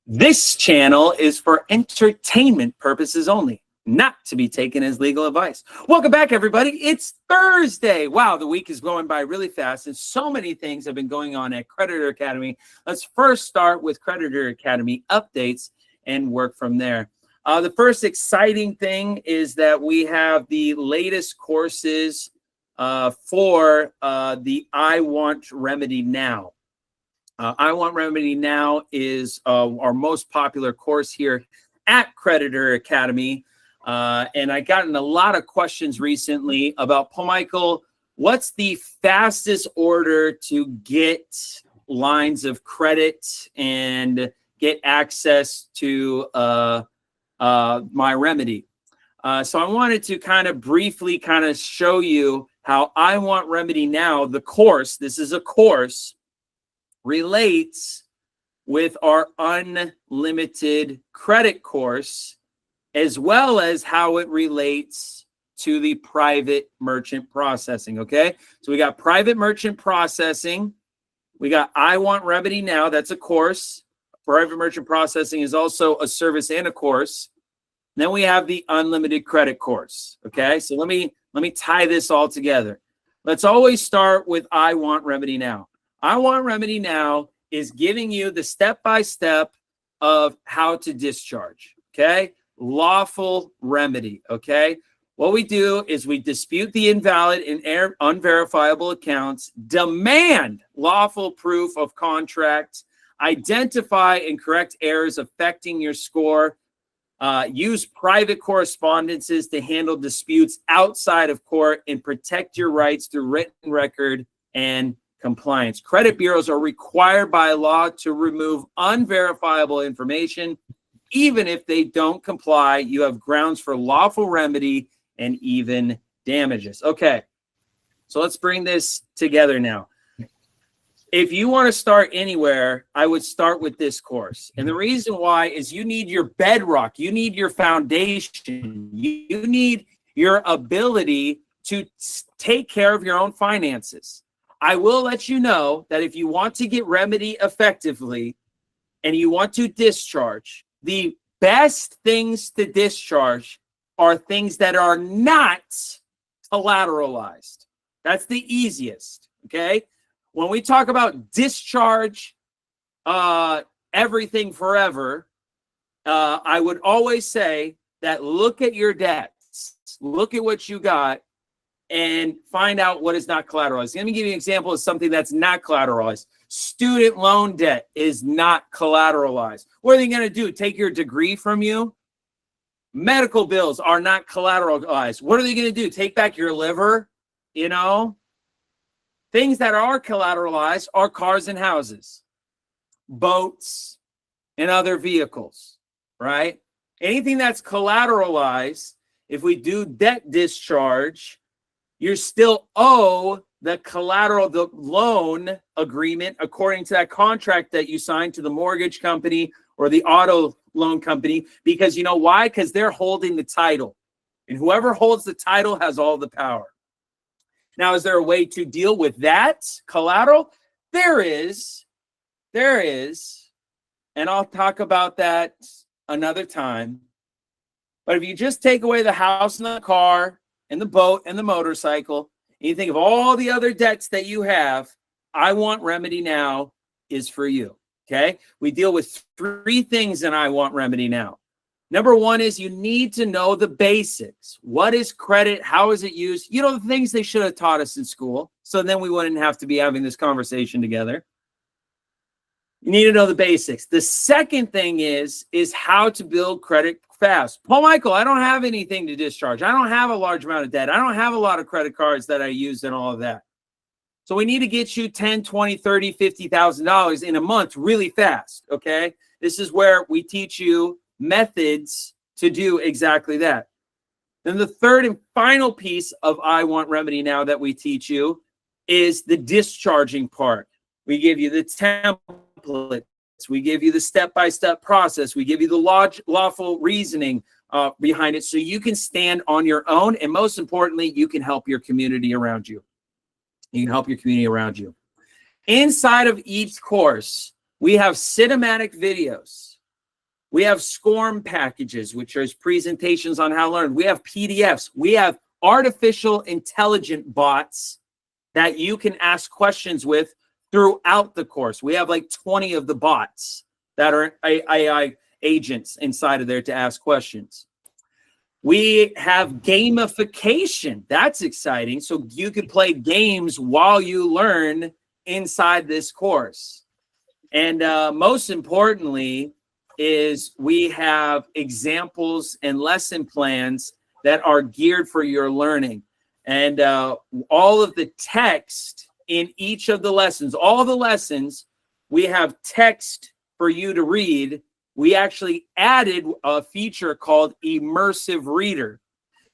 This channel is for entertainment purposes only, not to be taken as legal advice. Welcome back, everybody. It's Thursday. Wow, the week is going by really fast, and so many things have been going on at Creditor Academy. Let's first start with Creditor Academy updates and work from there. The first exciting thing is that we have the latest courses for the I Want Remedy Now. I Want Remedy Now is our most popular course here at Creditor Academy. And I gotten a lot of questions recently about, Paul Michael, what's the fastest order to get lines of credit and get access to my remedy? So I wanted to kind of briefly show you how I Want Remedy Now, the course, this is a course, relates with our unlimited credit course, as well as how it relates to the private merchant processing. Okay, so we got private merchant processing, we got I Want Remedy Now, that's a course. Private merchant processing is also a service and a course. Then we have the unlimited credit course. Okay, so let me tie this all together. Let's always start with I Want Remedy Now. I Want Remedy Now is giving you the step-by-step of how to discharge, okay? Lawful remedy, okay? What we do is we dispute the invalid and unverifiable accounts, demand lawful proof of contract, identify and correct errors affecting your score, use private correspondences to handle disputes outside of court, and protect your rights through written record and compliance. Credit bureaus are required by law to remove unverifiable information. Even if they don't comply, you have grounds for lawful remedy and even damages. Okay, so let's bring this together now. If you want to start anywhere, I would start with this course. And the reason why is you need your bedrock, you need your foundation, you need your ability to take care of your own finances. I will let you know that if you want to get remedy effectively and you want to discharge, the best things to discharge are things that are not collateralized. That's the easiest, okay? When we talk about discharge everything forever, I would always say that look at your debts, look at what you got, and find out what is not collateralized. Let me give you an example of something that's not collateralized. Student loan debt is not collateralized. What are they going to do? Take your degree from you? Medical bills are not collateralized. What are they going to do? Take back your liver? You know? Things that are collateralized are cars and houses, boats, and other vehicles, right? Anything that's collateralized, if we do debt discharge, you still owe the collateral, the loan agreement, according to that contract that you signed to the mortgage company or the auto loan company, because you know why? Because they're holding the title. And whoever holds the title has all the power. Now, is there a way to deal with that collateral? There is. And I'll talk about that another time. But if you just take away the house and the car and the boat and the motorcycle, and you think of all the other debts that you have, I Want Remedy Now is for you, okay? We deal with three things in I Want Remedy Now. Number one is you need to know the basics. What is credit? How is it used? You know, the things they should have taught us in school, so then we wouldn't have to be having this conversation together. You need to know the basics. The second thing is how to build credit fast. Paul Michael, I don't have anything to discharge. I don't have a large amount of debt. I don't have a lot of credit cards that I use and all of that. So we need to get you $10, $20, $30, $50,000 in a month really fast, okay? This is where we teach you methods to do exactly that. Then the third and final piece of I Want Remedy Now that we teach you is the discharging part. We give you the templates. We give you the step-by-step process. We give you the lawful reasoning behind it so you can stand on your own. And most importantly, you can help your community around you. You can help your community around you. Inside of each course, we have cinematic videos We have SCORM packages, which are presentations on how to learn. We have PDFs. We have artificial intelligent bots that you can ask questions with throughout the course. We have like 20 of the bots that are AI agents inside of there to ask questions. We have gamification. That's exciting. So you can play games while you learn inside this course. And most importantly is we have examples and lesson plans that are geared for your learning. And all of the text in each of the lessons, all the lessons, we have text for you to read. We actually added a feature called Immersive Reader.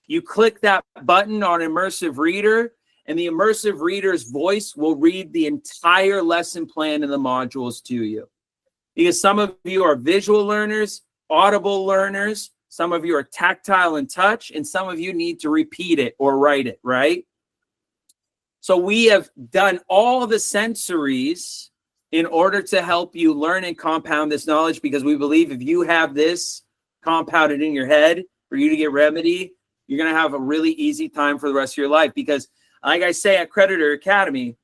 You click that button on Immersive Reader, and the Immersive Reader's voice will read the entire lesson plan and the modules to you. Because some of you are visual learners, audible learners, some of you are tactile and touch, and some of you need to repeat it or write it, right? So we have done all the sensories in order to help you learn and compound this knowledge, because we believe if you have this compounded in your head for you to get remedy, you're going to have a really easy time for the rest of your life. Because like I say at Creditor Academy,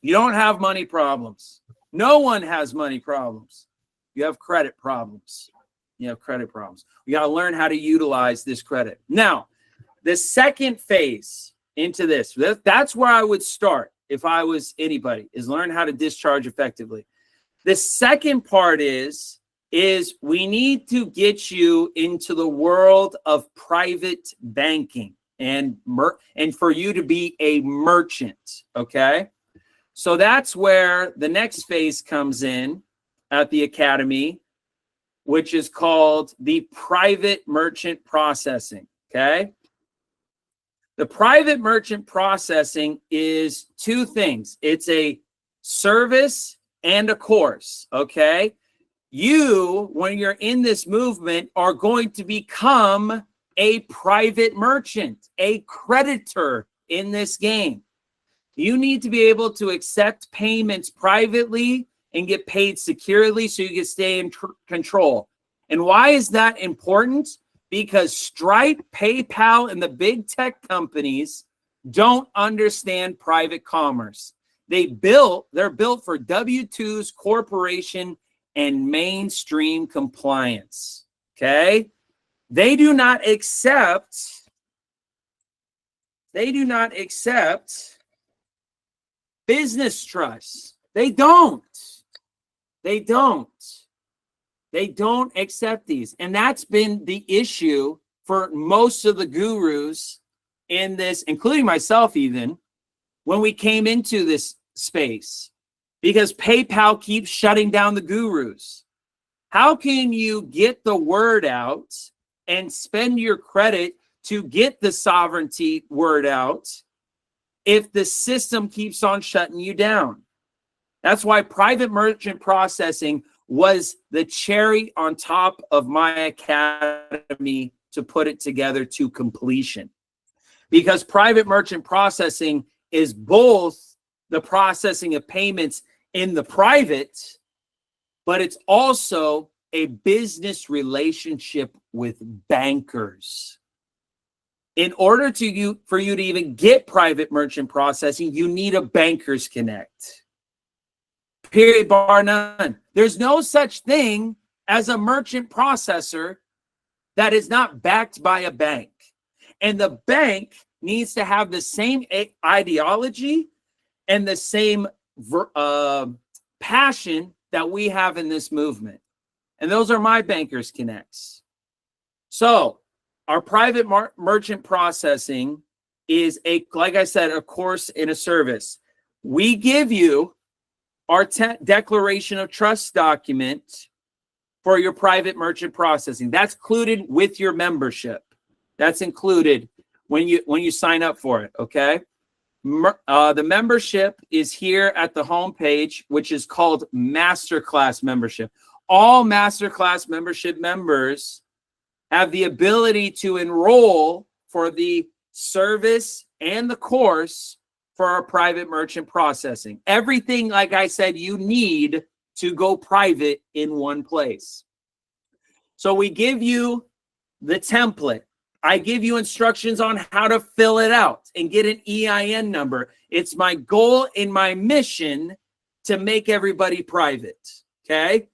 you don't have money problems. No one has money problems. You have credit problems. You have credit problems. You got to learn how to utilize this credit. Now, the second phase into this, that's where I would start if I was anybody, is learn how to discharge effectively. The second part is we need to get you into the world of private banking and for you to be a merchant, okay? So that's where the next phase comes in at the Academy, which is called the private merchant processing, okay? The private merchant processing is two things. It's a service and a course, okay? You, when you're in this movement, are going to become a private merchant, a creditor in this game. You need to be able to accept payments privately and get paid securely so you can stay in control. And why is that important? Because Stripe, PayPal, and the big tech companies don't understand private commerce. They're built for W-2s, corporation, and mainstream compliance, okay? They do not accept business trusts. They don't accept these. And that's been the issue for most of the gurus in this, including myself even, when we came into this space, because PayPal keeps shutting down the gurus. How can you get the word out and spend your credit to get the sovereignty word out if the system keeps on shutting you down? That's why private merchant processing was the cherry on top of my academy to put it together to completion. Because private merchant processing is both the processing of payments in the private, but it's also a business relationship with bankers. In order for you to even get private merchant processing, you need a Bankers Connect. Period, bar none. There's no such thing as a merchant processor that is not backed by a bank. And the bank needs to have the same ideology and the same passion that we have in this movement. And those are my Bankers Connects. So our private merchant processing is, like I said, a course and a service. We give you our declaration of trust document for your private merchant processing. That's included with your membership. That's included when you sign up for it, okay? The membership is here at the homepage, which is called Masterclass membership. All Masterclass membership members have the ability to enroll for the service and the course for our private merchant processing. Everything, like I said, you need to go private in one place. So we give you the template. I give you instructions on how to fill it out and get an EIN number. It's my goal and my mission to make everybody private. Okay.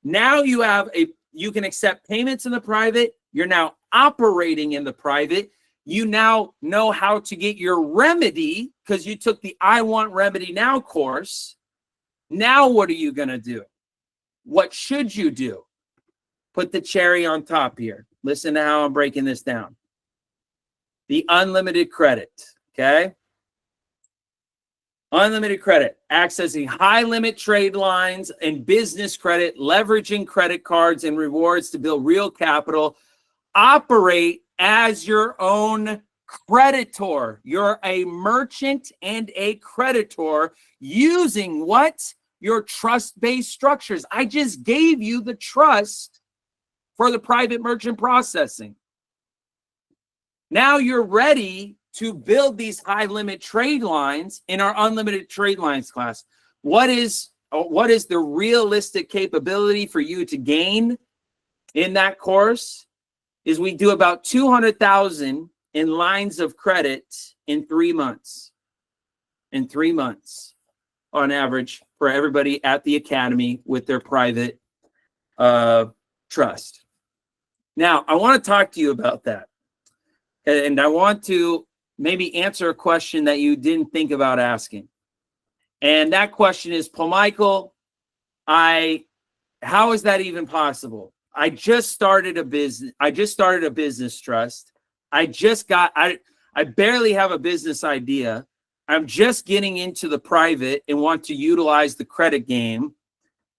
Now you can accept payments in the private. You're now operating in the private. You now know how to get your remedy because you took the I Want Remedy Now course. Now what are you going to do? What should you do? Put the cherry on top here. Listen to how I'm breaking this down. The unlimited credit, okay? Unlimited credit, accessing high limit trade lines and business credit, leveraging credit cards and rewards to build real capital. Operate as your own creditor. You're a merchant and a creditor using what? Your trust-based structures. I just gave you the trust for the private merchant processing. Now you're ready to build these high limit trade lines in our unlimited trade lines class. What is the realistic capability for you to gain in that course? Is we do about 200,000 in lines of credit in 3 months. In 3 months on average for everybody at the academy with their private trust. Now, I want to talk to you about that. And I want to maybe answer a question that you didn't think about asking. And that question is, Paul Michael, how is that even possible? I just started a business. I just started a business trust. I barely have a business idea. I'm just getting into the private and want to utilize the credit game,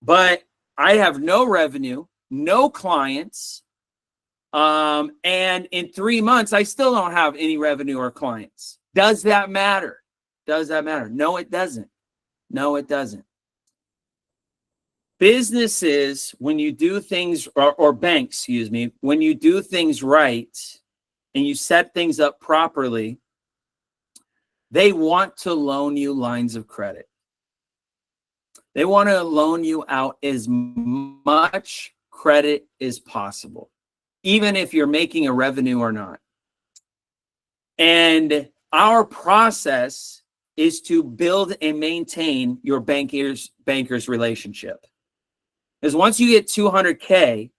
but I have no revenue, no clients. And in 3 months, I still don't have any revenue or clients. Does that matter? Does that matter? No, it doesn't. No, it doesn't. Businesses, when you do things, or banks, excuse me, when you do things right and you set things up properly, they want to loan you lines of credit. They want to loan you out as much credit as possible, even if you're making a revenue or not. And our process is to build and maintain your banker's relationship. Because once you get 200K,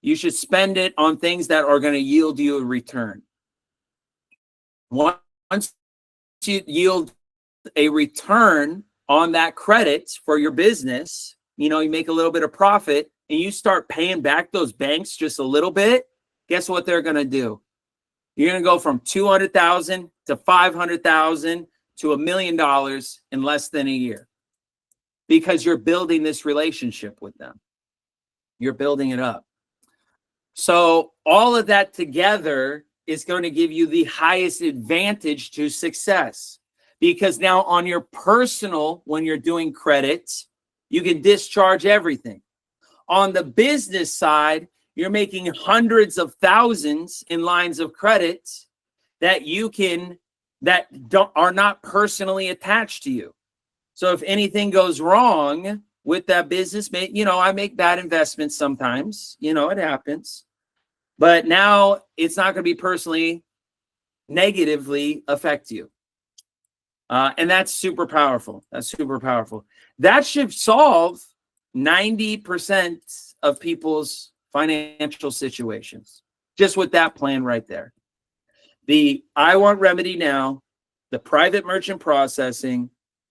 you should spend it on things that are going to yield you a return. Once you yield a return on that credit for your business, you make a little bit of profit, and you start paying back those banks just a little bit, guess what they're going to do? You're going to go from 200,000 to 500,000 to $1 million in less than a year because you're building this relationship with them. You're building it up. So all of that together is going to give you the highest advantage to success, because now on your personal, when you're doing credits, you can discharge everything. On the business side, you're making hundreds of thousands in lines of credit that are not personally attached to you. So if anything goes wrong with that business, I make bad investments sometimes, it happens, but now it's not going to be personally negatively affect you. And that's super powerful. That's super powerful. That should solve 90% of people's financial situations, just with that plan right there. The I Want Remedy Now, the private merchant processing,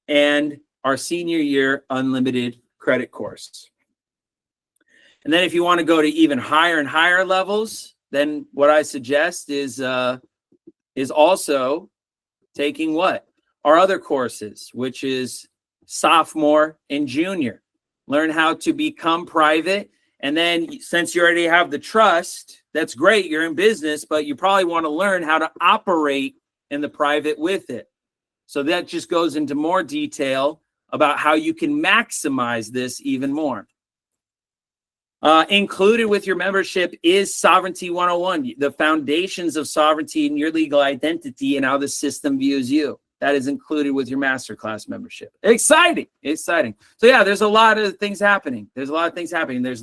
and our senior year unlimited credit course. And then if you want to go to even higher and higher levels, then what I suggest is also taking what? Our other courses, which is sophomore and junior. Learn how to become private. And then since you already have the trust, that's great. You're in business, but you probably want to learn how to operate in the private with it. So that just goes into more detail about how you can maximize this even more. Included with your membership is Sovereignty 101, the foundations of sovereignty and your legal identity and how the system views you. That is included with your masterclass membership. Exciting, exciting. So yeah, there's a lot of things happening. There's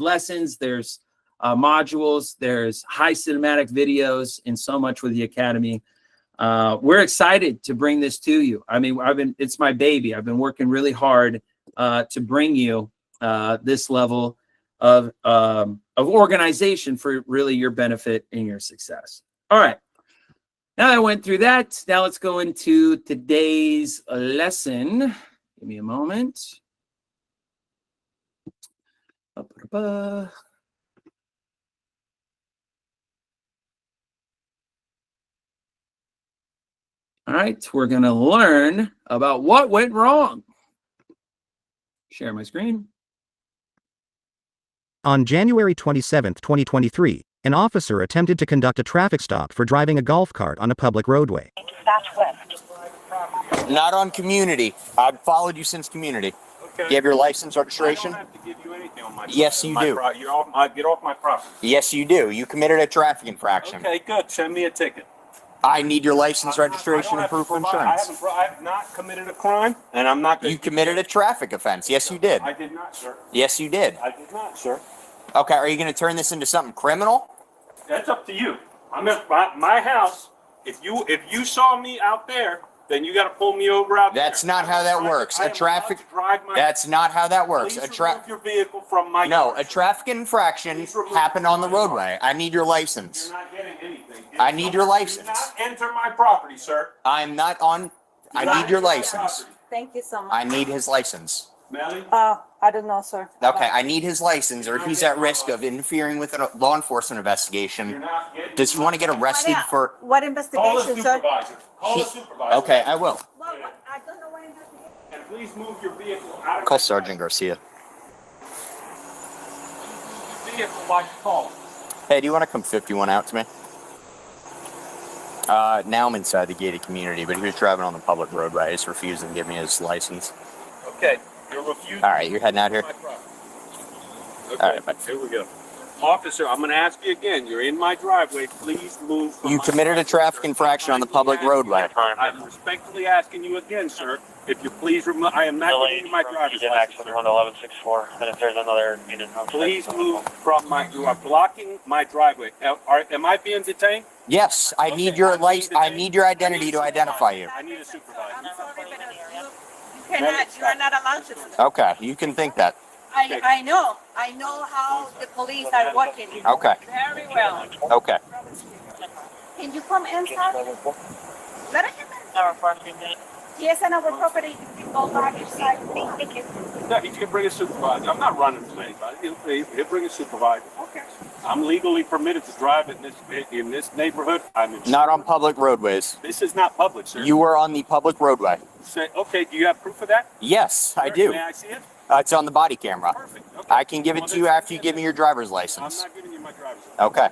lessons, there's modules. There's high cinematic videos and so much with the Academy. We're excited to bring this to you. I mean, it's my baby. I've been working really hard to bring you this level of organization for really your benefit and your success. All right. Now I went through that. Now let's go into today's lesson. Give me a moment. All right, we're going to learn about what went wrong. Share my screen. On January 27, 2023, an officer attempted to conduct a traffic stop for driving a golf cart on a public roadway. Not on community. I've followed you since community. Okay. Do you have your license, registration? I don't have to give you anything on my Yes, you do. Get off my property. Yes, you do. You committed a traffic infraction. Okay, good. Send me a ticket. I need your license, registration, and proof of insurance. I have not committed a crime, and I'm not going to... You committed a traffic offense. Yes, you did. I did not, sir. Yes, you did. I did not, sir. Okay, are you going to turn this into something criminal? That's up to you. I'm at my house. If you saw me out there, then you got to pull me over out there. That's not how that works. A traffic... That's not how that works. Please remove your vehicle from my No, yard. A traffic infraction happened on the roadway. I need your license. You're not getting anything. I need your license. Do not enter my property, sir. I'm not on... I need your license. Thank you so much. I need his license. Melly? I don't know, sir. Okay, I need his license, or he's at risk of interfering with a law enforcement investigation. Does he want to get arrested for... What Call the investigation, sir? supervisor. Call the supervisor. Okay, I will. Well, I don't know what investigation. And please move your vehicle out of Call my Sergeant Garcia. vehicle by call. Hey, do you want to come 51 out to me? Now I'm inside the gated community, but he was driving on the public roadway. I just refused to give me his license. Okay, you're refusing. All right, you're heading out here? Okay, All right, bye. here we go. Officer, I'm going to ask you again. You're in my driveway. Please move from You my committed a traffic infraction on the public roadway. I'm respectfully asking you again, sir. If you please remove, I am not giving you my driver's license. Action 1164, and if there's another unit. Please move from my, you are blocking my driveway. Am I being detained? Yes, I need your license. I need your identity to identify you. I need a supervisor. I'm sorry, but you are not allowed to do that. Okay, you can think that. I know how the police are working. Okay. Very well. Okay. Can you come inside? Let us come in. Yes, on our property, you can go back inside. Thank you. No, he can bring a supervisor. I'm not running from anybody. He'll bring a supervisor. Okay. I'm legally permitted to drive in this neighborhood. Not on public roadways. This is not public, sir. You were on the public roadway. Okay, do you have proof of that? Yes, I do. May I see it? It's on the body camera. Perfect. Okay. I can give it to you after you give me your driver's I'm license. not giving you my driver's license. Okay.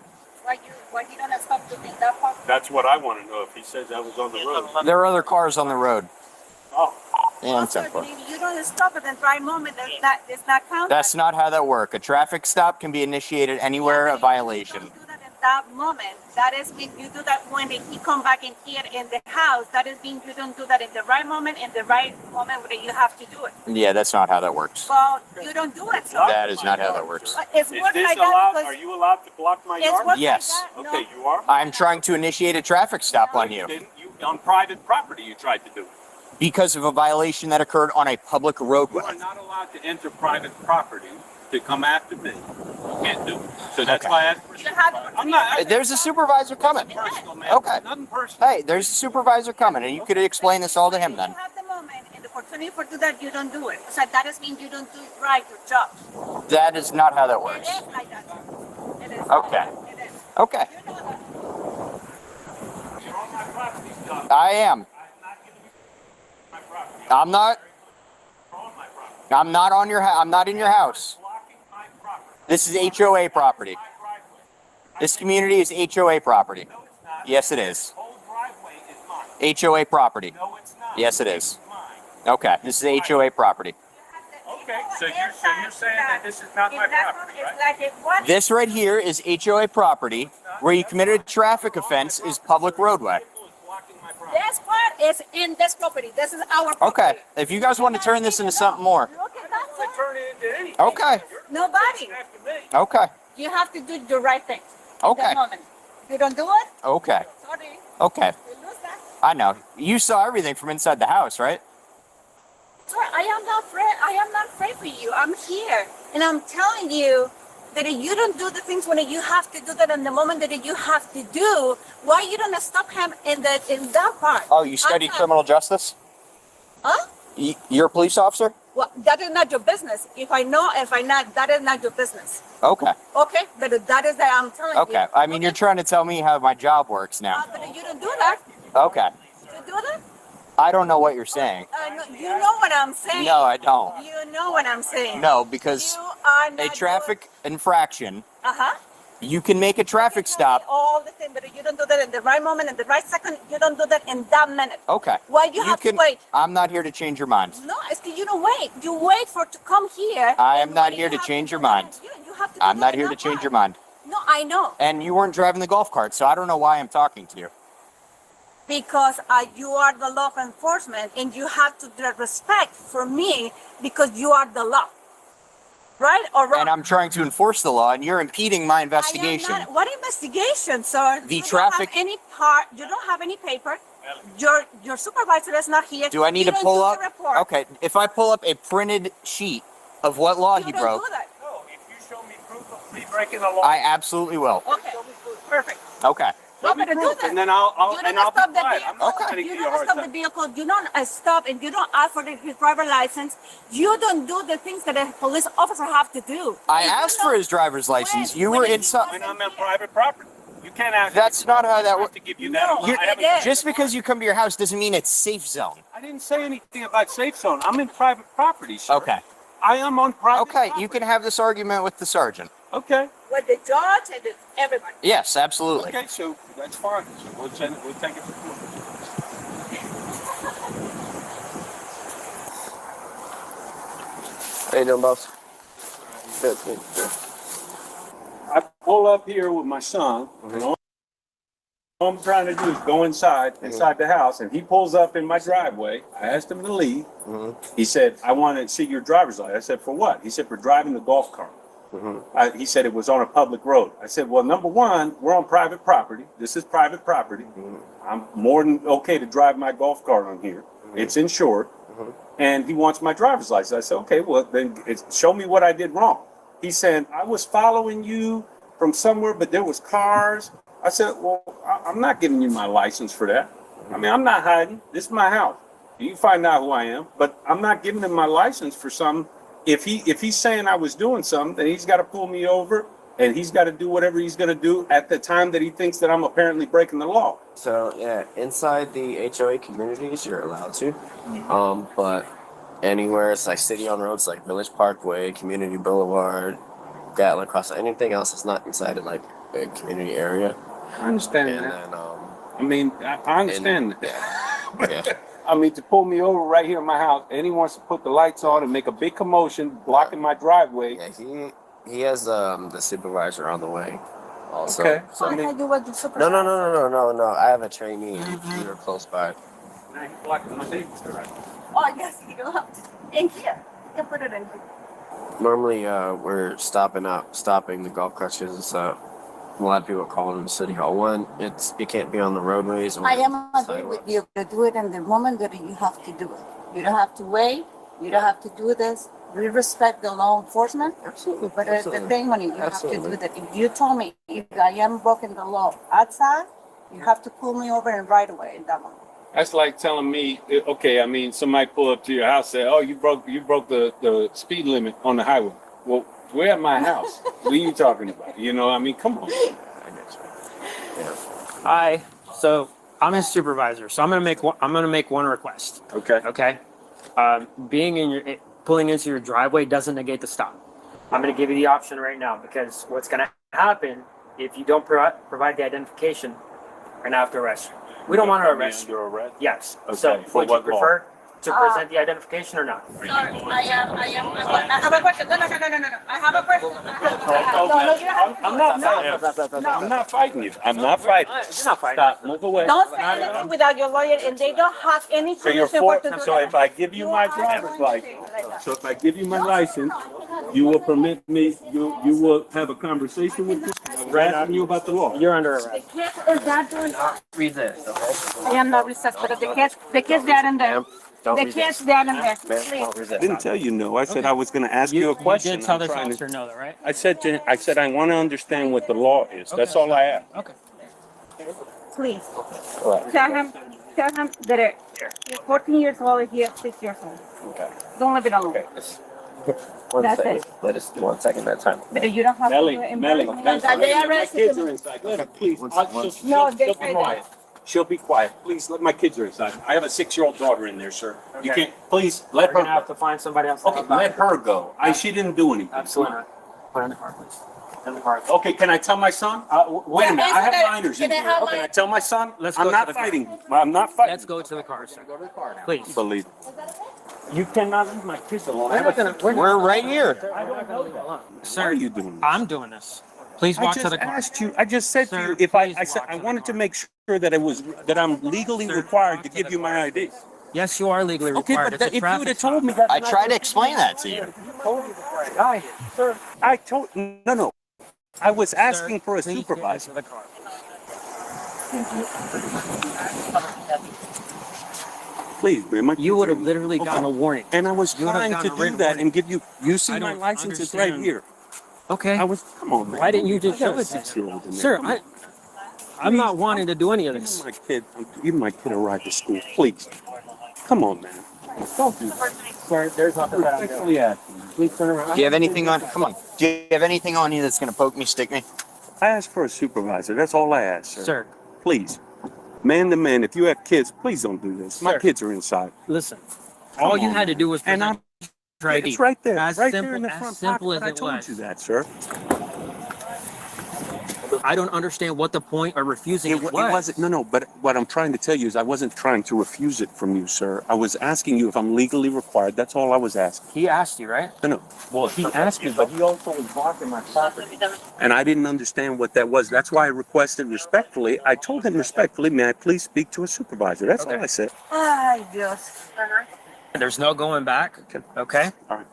Why you don't stop to think that part? That's what I want to know. If he says I was on the road. There are other cars on the road. Oh. Yeah, that's Also, important. maybe you don't stop at the right moment. Does not count. That's not how that works. A traffic stop can be initiated anywhere a violation. You don't do that at that moment. That is when you do that when he come back in here in the house. That is when you don't do that in the right moment, in the right moment where you have to do it. Yeah, that's not how that works. Well, you don't do it. So That is not how that works. it's Is worked this like allowed? that Are you allowed to block my it's yard? worked Yes. like that. Okay, you are. I'm trying to initiate a traffic stop on you Didn't you on private property? You tried to do it. because of a violation that occurred on a public You roadway. are not allowed to enter private property to come after me. You can't do it. So that's Okay. why I asked for a supervisor. I'm not. There's a supervisor coming. Personal, man. Okay. Nothing personal. Hey, there's a supervisor coming, and you could explain this all to him then. You have the moment and the opportunity for do that. You don't do it. So that is mean you don't do right your job. That is not how that It works. is like that. It is. Okay. It is. Okay. You know that. You're on my property, Scott. I am. I'm not giving you my property. I'm not. You're on my property. I'm not on your house. I'm not in your house. Blocking my property. This is HOA property. My driveway. This community is HOA property. No, it's not. Yes, it is. This whole driveway is mine. HOA property. No, it's not. Yes, it is. It's mine. Okay, this is HOA property. Okay, so you're saying that this is not my property, right? It's like what? This right here is HOA property. Where you committed a traffic offense is public roadway. Vehicle is blocking my property. This part is in this property. This is our property. Okay, if you guys want to turn this into something more. Look at that. Turn it into anything. Okay, Nobody. After me. okay. You have to do the right thing. Okay. At that moment. If you don't do it, Okay. sorry, Okay. you lose that. I know. You saw everything from inside the house, right? Sir, I am not afraid. I am not afraid for you. I'm here, and I'm telling you that if you don't do the things when you have to do that in the moment that you have to do, why you don't stop him in that part? Oh, you studied criminal justice? Huh? You're a police officer? Well, that is not your business. If I know, if I not, that is not your business. Okay. Okay, but that is that I'm telling you. Okay. I mean, you're trying to tell me how my job works now. But you don't do that. Okay. You do that? I don't know what you're saying. No, you know what I'm saying. No, I don't. You know what I'm saying. No, because You are not a traffic infraction, Uh-huh. you can make a traffic stop. All the time, but you don't do that in the right moment, in the right second. You don't do that in that minute. Okay. Why you have to wait? I'm not here to change your mind. No, it's that you don't wait. You wait for it to come here. I am and not when here you to have change your do that, mind. You have to I'm do not it here in to that change your part. mind. No, I know. And you weren't driving the golf cart, so I don't know why I'm talking to you. Because you are the law enforcement and you have to respect for me because you are the law. Right or wrong? And I'm trying to enforce the law, and you're impeding my investigation. I am not, what investigation, sir? The You traffic- don't have any part. You don't have any paper. Your supervisor is not here. Do I need You to don't pull do up? the report. Okay, if I pull up a printed sheet of what law You he don't broke, do that. No, if you show me proof of me breaking the law, I absolutely will. Okay, perfect. Okay. No, let me but do proof, that. and then I'll You and don't I'll be stop the quiet. vehicle. I'm not Okay. going to You give you a don't hard stop the time. vehicle. You don't stop and you don't ask for his driver license. You don't do the things that a police officer have to do. I If you asked for don't- his driver's license. When- You when were he inside. When I'm on private property, you can't ask. That's not how that I have works. to give you No, that. you- I haven't- it is. Just because you come to your house doesn't mean it's safe zone. I didn't say anything about safe zone. I'm in private property, sir. Okay. I am on private Okay, property. you can have this argument with the sergeant. Okay. With the judge and everybody. Yes, absolutely. Okay, so that's fine. So we'll take it to court. How you doing, boss? Good. I pull up here with my son, and all I'm trying to do is go inside the house, and he pulls up in my driveway. I asked him to leave. He said, I want to see your driver's license. I said, for what? He said, for driving the golf cart. He said it was on a public road. I said, well, number one, we're on private property. This is private property. I'm more than okay to drive my golf cart on here. It's insured. And he wants my driver's license. I said, okay, well, then show me what I did wrong. He said, I was following you from somewhere, but there was cars. I said, well, I'm not giving you my license for that. I mean, I'm not hiding. This is my house. You can find out who I am, but I'm not giving him my license for some. If he's saying I was doing something, then he's got to pull me over, and he's got to do whatever he's going to do at the time that he thinks that I'm apparently breaking the law. So yeah, inside the HOA communities, you're allowed to, but anywhere it's like city-owned roads, like Village Parkway, Community Boulevard, Gatlin Crossing, anything else that's not inside of like a community area. I understand And that. then I mean, I understand that. yeah. I mean, to pull me over right here in my house, and he wants to put the lights on and make a big commotion, blocking my driveway. Yeah, he has the supervisor on the way also. Okay. So, I had you with the no, supervisor. no. I have a trainee. You're close by. Now he's blocking my neighbor's driveway. Oh, yes, you left. In here. You can put it in here. Normally, we're stopping the golf carts because it's a lot of people calling in City Hall. One, you can't be on the roadways. Or I am agree with sidewalks. you to do it in the moment that you have to do it. You don't have to wait. You don't have to do this. We respect the law enforcement, Absolutely. but at the absolutely. thing when you have to Absolutely. do that. If you told me if I am breaking the law outside, you have to pull me over and right away in that moment. That's like telling me, okay, I mean, somebody pull up to your house, say, oh, you broke the speed limit on the highway. Well, we're at my house. What are you talking about? You know, I mean, come on. I get you. Yeah. Hi. So I'm his supervisor. So I'm gonna make one request. Okay. Okay. Pulling into your driveway doesn't negate the stop. I'm gonna give you the option right now because what's gonna happen if you don't provide the identification, we're gonna have to arrest you. We don't want to arrest you. Under arrest? Yes. Okay, So for would you what law? prefer to present the identification or not? Sorry, I have a question. No. I have a question. No, you have. I'm not fighting. I'm not fighting you. I'm not fighting. You're not fighting. Stop. Move away. Don't say anything without your lawyer, and they don't have any So you're permission to do so that. if I give you my driver's license, you will permit me, you will have a conversation with me. We're asking you about the law. You're under The arrest. kids is not doing. Resist, okay? I am not resist, but the kids that in there. Don't The resist. kids that in there. Ma'am, Please. don't I resist. didn't tell you no. I said I was gonna ask you a question. You did tell I'm this trying to- officer no, though, right? I said I want to understand what the law is. That's all I ask. Okay. Please. Tell him that he's 14 years old and he is 6 years old. Okay. Don't leave it alone. One That's second. it. Let us 1 second at a time. But you don't have Melly, to do it in Melly, person. that's That they my arrested kids him. are inside. Let her, please. No, She'll they be say quiet. She'll be quiet. Please, let my kids are inside. I have a 6-year-old daughter in there, sir. You Okay. can't, please, let We're her gonna have go. to find somebody else. to Okay, help out. let her go. She didn't do anything. Absolutely not. Put her in the car, please. In the car. Okay, can I tell my son? Wait a minute, I have minors in Can I here. have Can I my- tell my son? Let's go I'm to not the car. fighting. I'm not fighting. Let's go to the car, sir. Please. Believe. You cannot leave my kids alone. I have a We're right here. I don't know that. Why Sir, are you doing this? I'm doing this. Please I walk to just the car. asked you, I just said to Sir, you, if please I said, walk I to the wanted to car. make sure that I'm legally Sir, required walk to to give the you my car, ID. Yes, you are legally Okay, required. but It's a if you would traffic have told me stop. that. I tried to explain that to you. Sir, no. I was asking for a Please get supervisor. into the car. Please, man. My You would have kids are- literally Okay. gotten a warning. And I was You would have trying to gotten a do written that warning. and give you, you see I my don't license is right understand. here. Okay. Come on, man. Why didn't you just I got show a it to me? 6-year-old in there. Sir, Come on. I'm not Please, wanting to do any of Even this. my kid a ride to school, please. Come on, man. Don't do that. Sir, there's nothing that I'm doing. Respectfully asking you. Please turn around. Do you have anything on? Come on. Do you have anything on you that's gonna poke me, stick me? I asked for a supervisor. That's all I asked, sir. Sir, Please. Man to man, if you have kids, please don't do this. My Sir. kids are inside. listen. Come All you on, had to do was And present I'm, your ID. it's right there. As right simple, there in the as front simple pocket. as I it told was. you that, sir. I don't understand what the point of refusing It, it it was. wasn't, no, but what I'm trying to tell you is I wasn't trying to refuse it from you, sir. I was asking you if I'm legally required. That's all I was asking. He asked you, right? No. Well, he asked me, but he also was blocking my property. And I didn't understand what that was. That's why I requested respectfully. I told him respectfully, may I please speak to a supervisor? That's all I said. Ay, Dios. There's no going back. Okay. All right.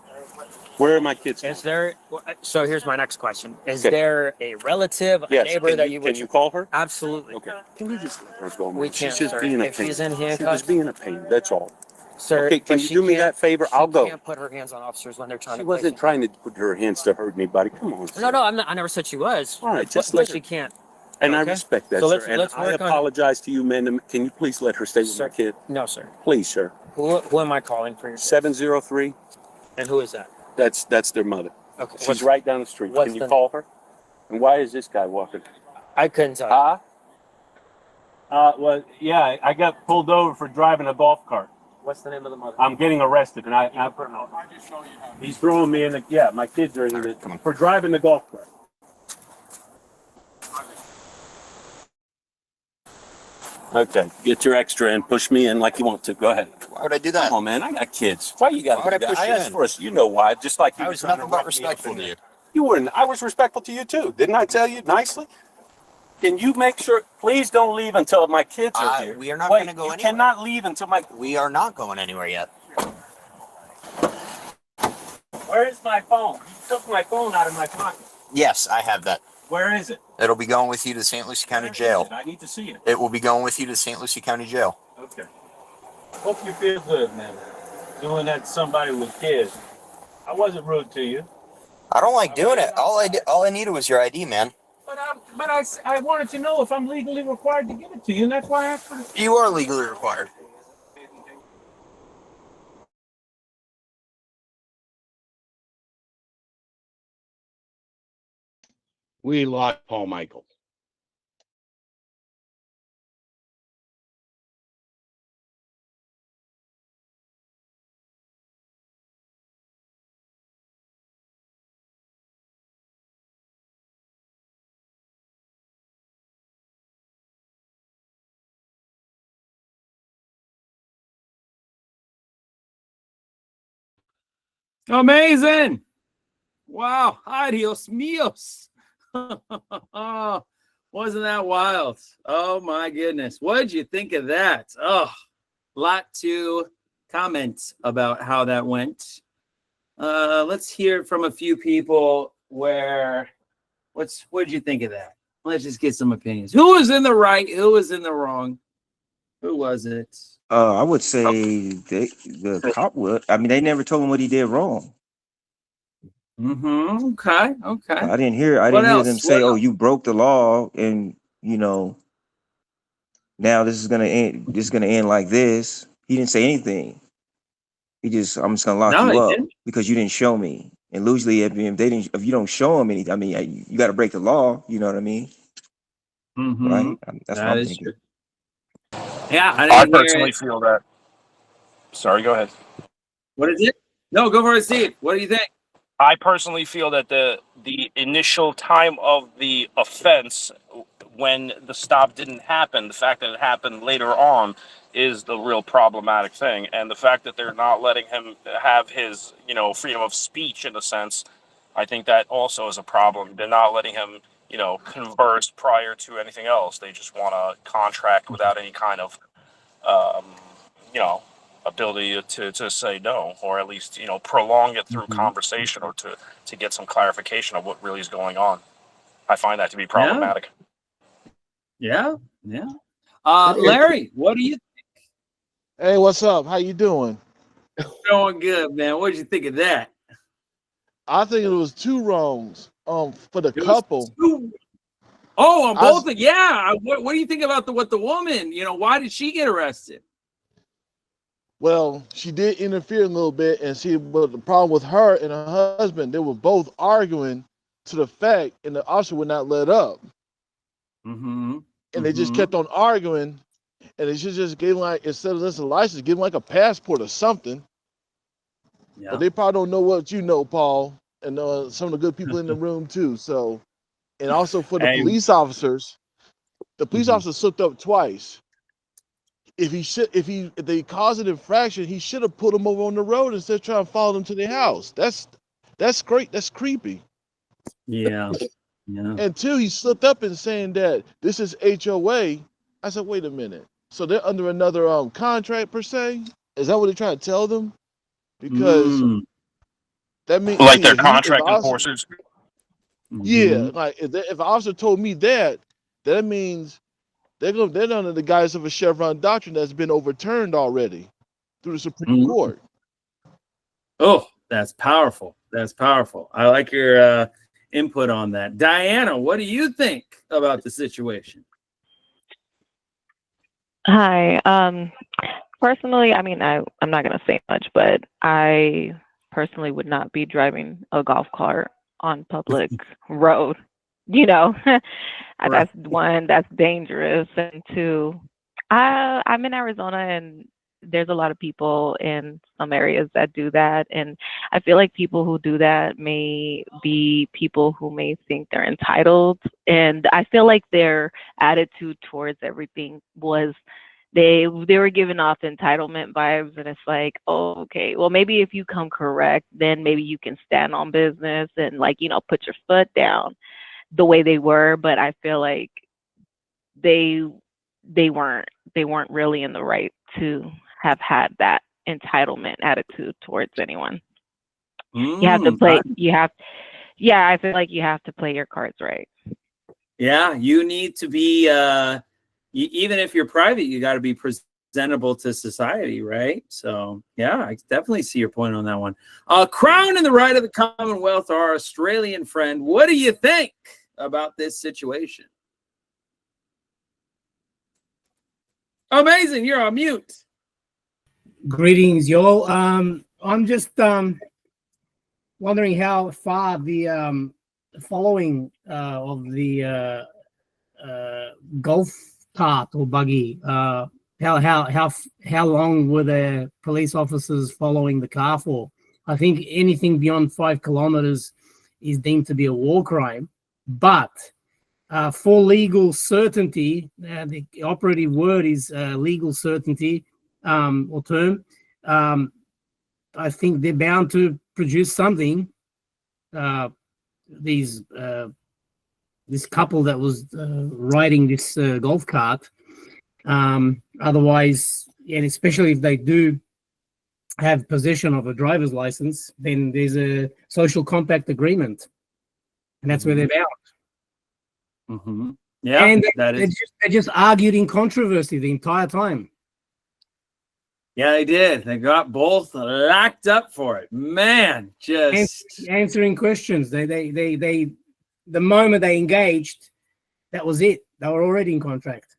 Where are my kids? Is there? So here's my next question: Is Okay. there a relative, a Yes. neighbor that you would? Can you call her? Absolutely. Okay. Can you just let her go, man? We She's can't, just sir. being a If pain. she's in She's handcuffs- just being a pain. That's all. Sir, Okay, can but you she do me can't- that favor? she I'll go. Can't put her hands on officers when they're trying She to. wasn't trying to put her hands to hurt anybody. Come on. No, no, I'm not. I never said she was. All right, just but let she her. can't. And I Okay. respect that, So sir. let's- And let's I work on- apologize to you, man. Can you please let her stay with Sir. my kid? No, sir. Please, sir. Who am I calling for your? 703. And who is that? That's their mother. Okay. She's right down the street. what's Can you the- call her? And why is this guy walking? I couldn't tell. Huh? Well, yeah, I got pulled over for driving a golf cart. What's the name of the mother? I'm getting arrested, and he's throwing me in the. Yeah, my kids are in All the right, come on. for driving the golf cart. Okay, get your extra and push me in like you want to. Go ahead. Why would I do that? Come on, man. I got kids. Why you got Why would I to do push that? I you asked in? for us. You know why? Just like you I were was trying nothing to but rough me up respectful in to there. you. You weren't. I was respectful to you too. Didn't I tell you nicely? Can you make sure? Please don't leave until my kids are here. We are not Wait, gonna go you anywhere. cannot leave until my. We are not going anywhere yet. Where is my phone? You took my phone out of my pocket. Yes, I have that. Where is it? It'll be going with you to St. Lucie County Where is Jail. it? I need to see it. It will be going with you to St. Lucie County Jail. Okay. Hope you feel good, man. Doing that to somebody with kids. I wasn't rude to you. I don't like doing it. All I needed was your ID, man. But I wanted to know if I'm legally required to give it to you, and that's why I asked for it. You are legally required. We lost Paul Michael. Amazing. Wow. Adios míos. Wasn't that wild? Oh my goodness. What did you think of that? Oh, lot to comment about how that went. Let's hear from a few people what did you think of that? Let's just get some opinions. Who was in the right? Who was in the wrong? Who was it? I would say the cop would. I mean, they never told him what he did wrong. Okay. I didn't hear them say, "Oh, you broke the law," and now this is gonna end. This is gonna end like this. He didn't say anything. I'm just gonna lock you up because you didn't show me. And usually, if you don't show them anything, I mean, you got to break the law. You know what I mean? Right? That's what I'm thinking. True. Yeah, I personally feel that. Sorry, go ahead. What is it? No, go for it, Steve. What do you think? I personally feel that the initial time of the offense, when the stop didn't happen, the fact that it happened later on, is the real problematic thing. And the fact that they're not letting him have his, freedom of speech in a sense, I think that also is a problem. They're not letting him, converse prior to anything else. They just want a contract without any kind of, ability to say no, or at least, prolong it through conversation, or to get some clarification of what really is going on. I find that to be problematic. Yeah. Larry, what do you think? Hey, what's up? How you doing? Doing good, man. What did you think of that? I think it was two wrongs. For the couple. On both. Yeah. What do you think about what the woman? Why did she get arrested? Well, she did interfere a little bit, but the problem with her and her husband, they were both arguing to the fact, and the officer would not let up. And they just kept on arguing, and they should just give instead of this a license, give like a passport or something. Yeah. But they probably don't know what you know, Paul, and some of the good people in the room too. So, and also for the police officers, the police officer slipped up twice. If they caused an infraction, he should have put them over on the road instead of trying to follow them to their house. That's great. That's creepy. Yeah. And two, he slipped up in saying that this is HOA. I said, wait a minute. So they're under another contract per se? Is that what they're trying to tell them? Because that means like they're contract enforcers. Yeah, like if an officer told me that means they're under the guise of a Chevron doctrine that's been overturned already through the Supreme Court. Oh, that's powerful. That's powerful. I like your input on that. Diana, what do you think about the situation? Hi. Personally, I mean, I'm not going to say much, but I personally would not be driving a golf cart on public road. That's one, that's dangerous. And two, I'm in Arizona, and there's a lot of people in some areas that do that. And I feel like people who do that may be people who may think they're entitled. And I feel like their attitude towards everything was they were giving off entitlement vibes. And it's like, oh, okay, well, maybe if you come correct, then maybe you can stand on business and put your foot down the way they were. But I feel like they weren't really in the right to have had that entitlement attitude towards anyone. You have to play. I feel like you have to play your cards right. Yeah, you need to be. Even if you're private, you got to be presentable to society, right? So, yeah, I definitely see your point on that one. Crown in the right of the Commonwealth, our Australian friend. What do you think about this situation? Amazing, you're on mute. Greetings, y'all. I'm just wondering how far the following of the golf cart or buggy, how long were the police officers following the car for? I think anything beyond 5 kilometers is deemed to be a war crime, but for legal certainty, the operative word is legal certainty or term. I think they're bound to produced something. This couple that was riding this golf cart. Otherwise, and especially if they do have possession of a driver's license, then there's a social compact agreement, and that's where they're bound. Mm-hmm. Yeah, and that is. they just argued in controversy the entire time. Yeah, they did. They got both locked up for it. Man, just answering questions. The moment they engaged, that was it. They were already in contract.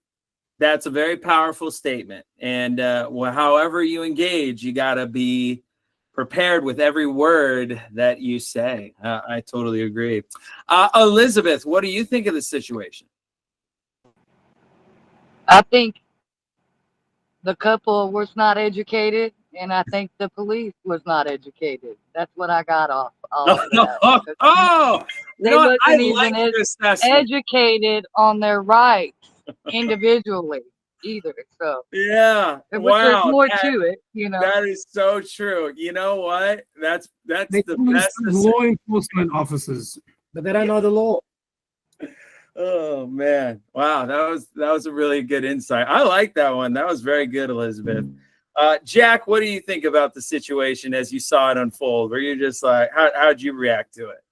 That's a very powerful statement. And however you engage, you got to be prepared with every word that you say. I totally agree. Elizabeth, what do you think of the situation? I think the couple was not educated, and I think the police was not educated. That's what I got off all of that. They wasn't even educated on their rights individually either. So yeah, there's more to it, you know. That is so true. You know what? That's the best. Law enforcement officers, but they don't know the law. Oh man, wow, that was a really good insight. I like that one. That was very good, Elizabeth. Jack, what do you think about the situation as you saw it unfold? Were you just like, how'd you react to it?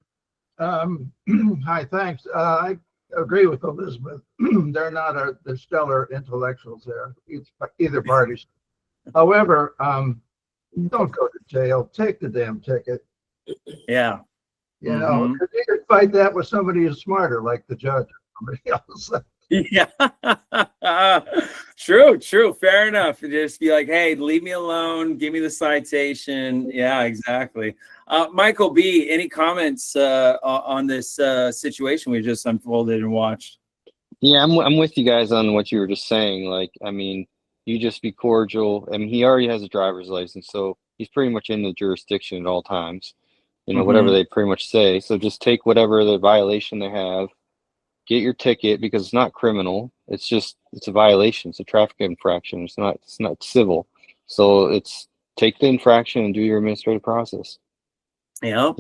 Hi, thanks. I agree with Elizabeth. They're not they're stellar intellectuals there, either parties. However, don't go to jail. Take the damn ticket. Yeah. You know, you could fight that with somebody who's smarter, like the judge or somebody else. Yeah. True. Fair enough. Just be like, hey, leave me alone. Give me the citation. Yeah, exactly. Michael B., any comments on this situation we just unfolded and watched? Yeah, I'm with you guys on what you were just saying. Like, I mean, you just be cordial. I mean, he already has a driver's license, so he's pretty much in the jurisdiction at all times. You know, whatever they pretty much say. So just take whatever the violation they have, get your ticket, because it's not criminal. It's a violation. It's a traffic infraction. It's not civil. So it's take the infraction and do your administrative process. Yeah.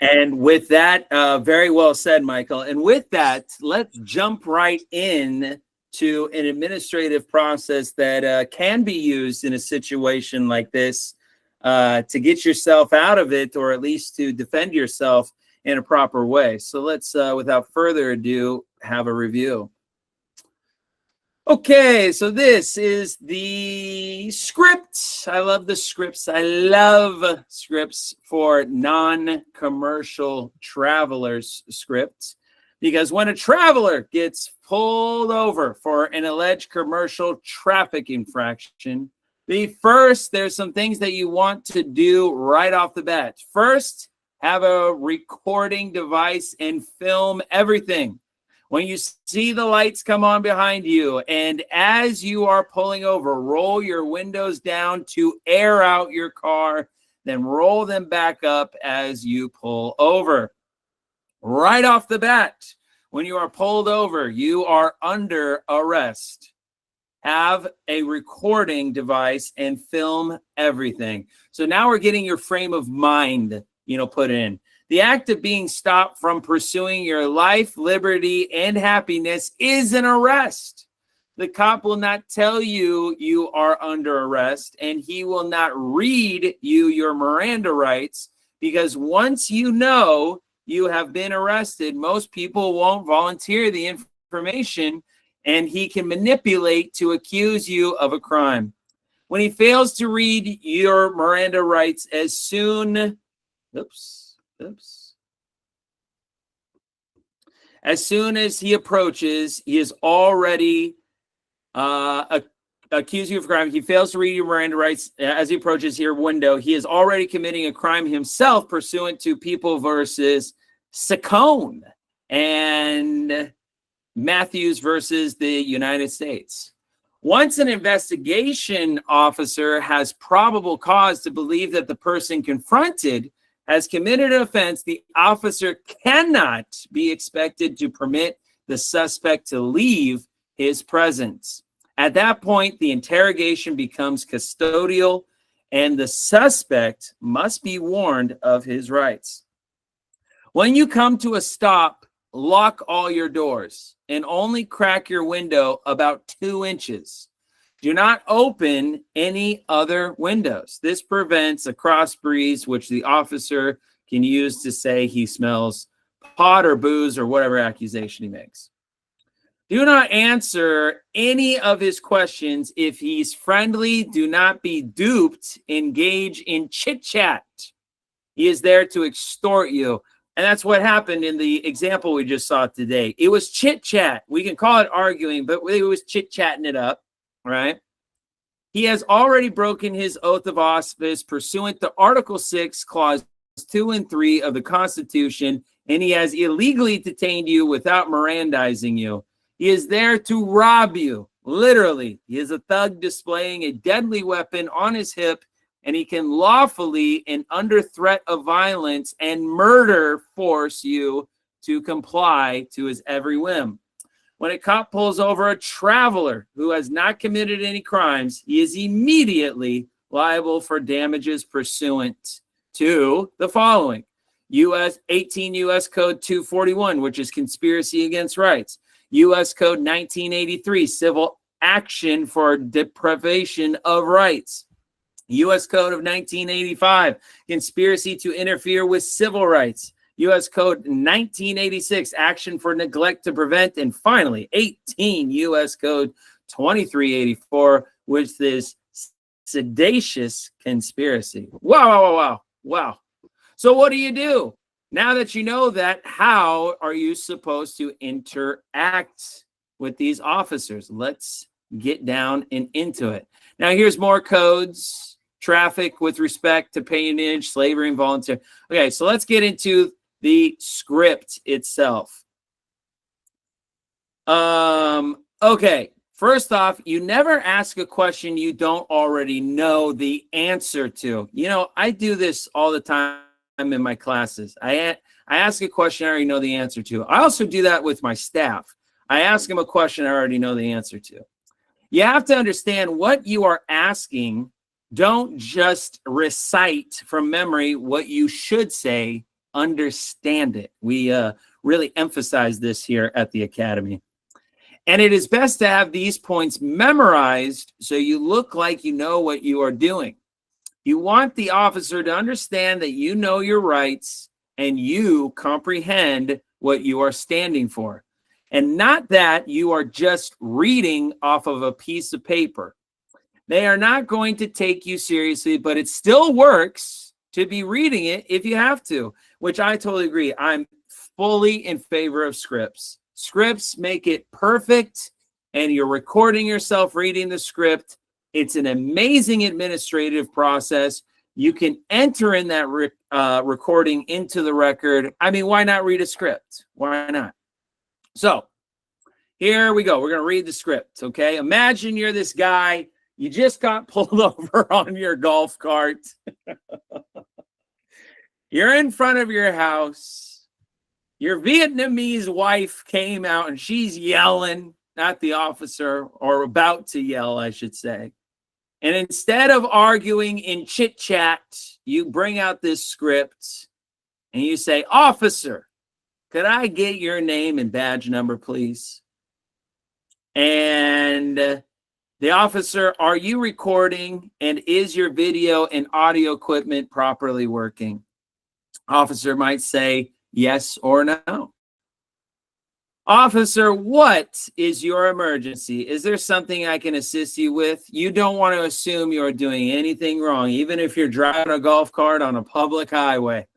And with that, very well said, Michael. And with that, let's jump right in to an administrative process that can be used in a situation like this to get yourself out of it, or at least to defend yourself in a proper way. So let's, without further ado, have a review. Okay, so this is the script. I love the scripts. I love scripts for non-commercial travelers scripts, because when a traveler gets pulled over for an alleged commercial traffic infraction, there's some things that you want to do right off the bat. First, have a recording device and film everything. When you see the lights come on behind you, and as you are pulling over, roll your windows down to air out your car, then roll them back up as you pull over. Right off the bat, when you are pulled over, you are under arrest. Have a recording device and film everything. So now we're getting your frame of mind, put in. The act of being stopped from pursuing your life, liberty, and happiness is an arrest. The cop will not tell you you are under arrest, and he will not read you your Miranda rights, because once you know you have been arrested, most people won't volunteer the information, and he can manipulate to accuse you of a crime. When he fails to read your Miranda rights as soon as he approaches, he is already accused you of a crime. If he fails to read your Miranda rights as he approaches your window, he is already committing a crime himself pursuant to People versus Saccone and Matthews versus the United States. Once an investigation officer has probable cause to believe that the person confronted has committed an offense, the officer cannot be expected to permit the suspect to leave his presence. At that point, the interrogation becomes custodial, and the suspect must be warned of his rights. When you come to a stop, lock all your doors and only crack your window about 2 inches. Do not open any other windows. This prevents a cross breeze, which the officer can use to say he smells pot or booze or whatever accusation he makes. Do not answer any of his questions. If he's friendly, do not be duped. Engage in chit-chat. He is there to extort you. And that's what happened in the example we just saw today. It was chit-chat. We can call it arguing, but it was chit-chatting it up, right? He has already broken his oath of office pursuant to Article 6, Clause 2 and 3 of the Constitution, and he has illegally detained you without Mirandizing you. He is there to rob you, literally. He is a thug displaying a deadly weapon on his hip, and he can lawfully and under threat of violence and murder force you to comply to his every whim. When a cop pulls over a traveler who has not committed any crimes, he is immediately liable for damages pursuant to the following. 18 U.S. Code 241, which is conspiracy against rights. U.S. Code 1983, civil action for deprivation of rights. U.S. Code of 1985, conspiracy to interfere with civil rights. U.S. Code 1986, action for neglect to prevent. And finally, 18 U.S. Code 2384, which is seditious conspiracy. Wow, wow, wow, wow, wow. So what do? Now that you know that, how are you supposed to interact with these officers? Let's get down and into it. Now, here's more codes. Traffic with respect to patronage, slavery, and volunteer. Okay, so let's get into the script itself. Okay, first off, you never ask a question you don't already know the answer to. You know, I do this all the time in my classes. I ask a question I already know the answer to. I also do that with my staff. I ask them a question I already know the answer to. You have to understand what you are asking. Don't just recite from memory what you should say. Understand it. We really emphasize this here at the Academy. And it is best to have these points memorized so you look like you know what you are doing. You want the officer to understand that you know your rights and you comprehend what you are standing for. And not that you are just reading off of a piece of paper. They are not going to take you seriously, but it still works to be reading it if you have to, which I totally agree. I'm fully in favor of scripts. Scripts make it perfect, and you're recording yourself reading the script. It's an amazing administrative process. You can enter in that recording into the record. I mean, why not read a script? Why not? So here we go. We're going to read the script, okay? Imagine you're this guy. You just got pulled over on your golf cart. You're in front of your house. Your Vietnamese wife came out and she's yelling at the officer, or about to yell, I should say. And instead of arguing in chit-chat, you bring out this script and you say, "Officer, could I get your name and badge number, please?" And the officer, "Are you recording? And is your video and audio equipment properly working?" Officer might say yes or no. "Officer, what is your emergency? Is there something I can assist you with?" You don't want to assume you're doing anything wrong, even if you're driving a golf cart on a public highway.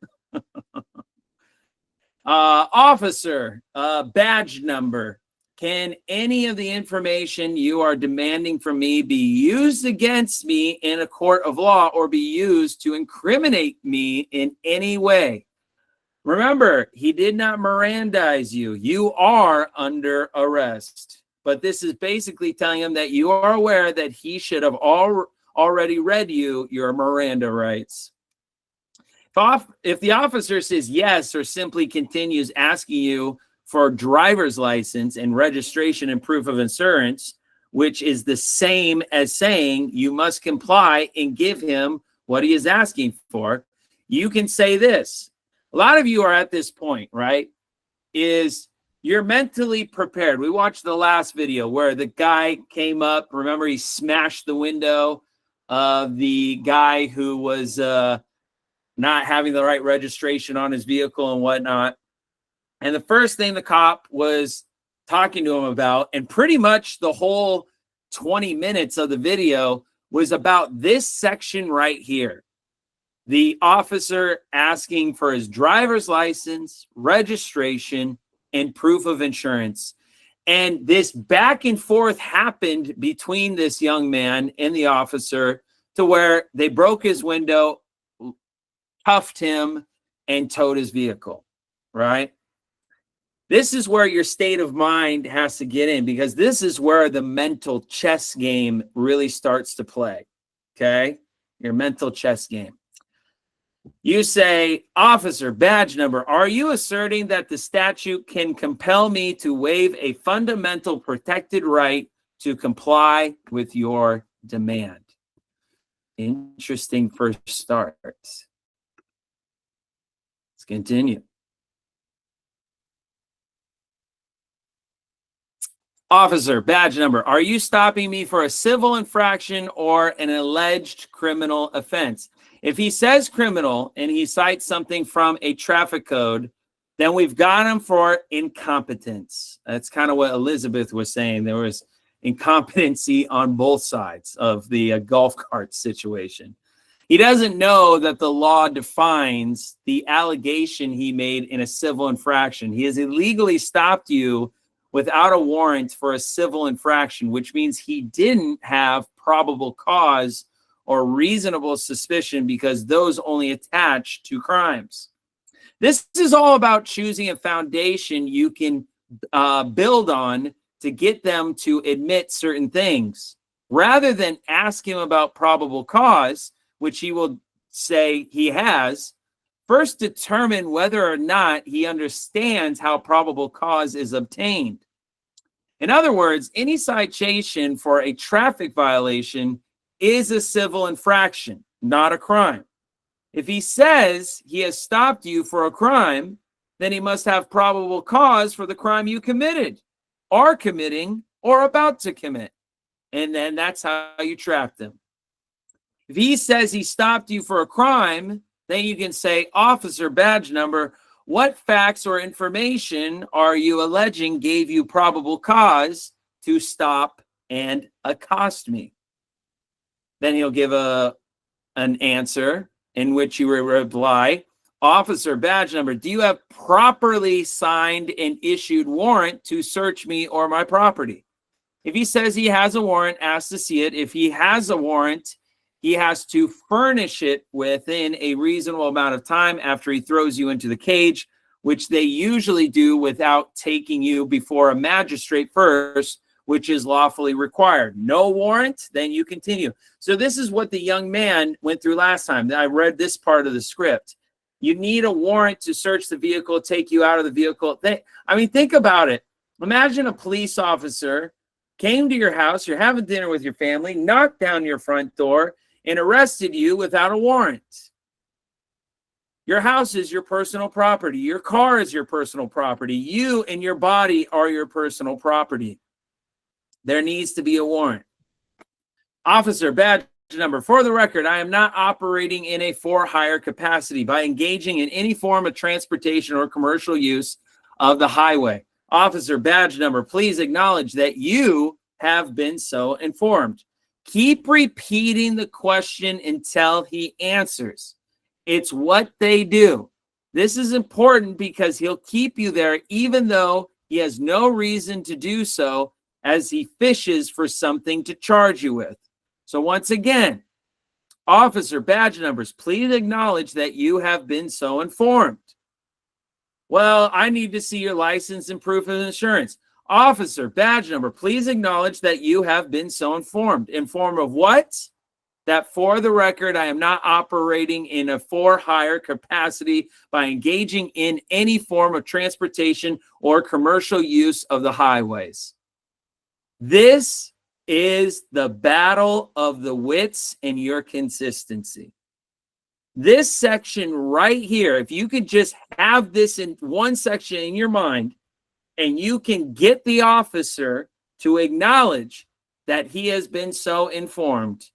"Officer, badge number. Can any of the information you are demanding from me be used against me in a court of law or be used to incriminate me in any way?" Remember, he did not Mirandize you. You are under arrest. But this is basically telling him that you are aware that he should have already read you your Miranda rights. If the officer says yes or simply continues asking you for driver's license and registration and proof of insurance, which is the same as saying you must comply and give him what he is asking for, you can say this. A lot of you are at this point, right? Is you're mentally prepared. We watched the last video where the guy came up. Remember, he smashed the window of the guy who was not having the right registration on his vehicle and whatnot. And the first thing the cop was talking to him about, and pretty much the whole 20 minutes of the video was about this section right here. The officer asking for his driver's license, registration, and proof of insurance. And this back and forth happened between this young man and the officer to where they broke his window, cuffed him, and towed his vehicle, right? This is where your state of mind has to get in, because this is where the mental chess game really starts to play, okay? Your mental chess game. You say, officer, badge number, are you asserting that the statute can compel me to waive a fundamental protected right to comply with your demand? Interesting first start. Let's continue. Officer, badge number, are you stopping me for a civil infraction or an alleged criminal offense? If he says criminal and he cites something from a traffic code, then we've got him for incompetence. That's kind of what Elizabeth was saying. There was incompetency on both sides of the golf cart situation. He doesn't know that the law defines the allegation he made in a civil infraction. He has illegally stopped you without a warrant for a civil infraction, which means he didn't have probable cause or reasonable suspicion, because those only attach to crimes. This is all about choosing a foundation you can build on to get them to admit certain things, rather than ask him about probable cause, which he will say he has. First, determine whether or not he understands how probable cause is obtained. In other words, any citation for a traffic violation is a civil infraction, not a crime. If he says he has stopped you for a crime, then he must have probable cause for the crime you committed, are committing, or about to commit. And then that's how you trap them. If he says he stopped you for a crime, then you can say, officer, badge number, what facts or information are you alleging gave you probable cause to stop and accost me? Then he'll give an answer in which you reply, officer, badge number, do you have properly signed and issued warrant to search me or my property? If he says he has a warrant, ask to see it. If he has a warrant, he has to furnish it within a reasonable amount of time after he throws you into the cage, which they usually do without taking you before a magistrate first, which is lawfully required. No warrant, then you continue. So this is what the young man went through last time. I read this part of the script. You need a warrant to search the vehicle, take you out of the vehicle. I mean, think about it. Imagine a police officer came to your house, you're having dinner with your family, knocked down your front door, and arrested you without a warrant. Your house is your personal property. Your car is your personal property. You and your body are your personal property. There needs to be a warrant. Officer, badge number, for the record, I am not operating in a for-hire capacity by engaging in any form of transportation or commercial use of the highway. Officer, badge number, please acknowledge that you have been so informed. Keep repeating the question until he answers. It's what they do. This is important because he'll keep you there even though he has no reason to do so, as he fishes for something to charge you with. So once again, officer, badge numbers, please acknowledge that you have been so informed. Well, I need to see your license and proof of insurance. Officer, badge number, please acknowledge that you have been so informed. Informed of what? That for the record, I am not operating in a for-hire capacity by engaging in any form of transportation or commercial use of the highways. This is the battle of the wits and your consistency. This section right here, if you could just have this in one section in your mind, and you can get the officer to acknowledge that he has been so informed,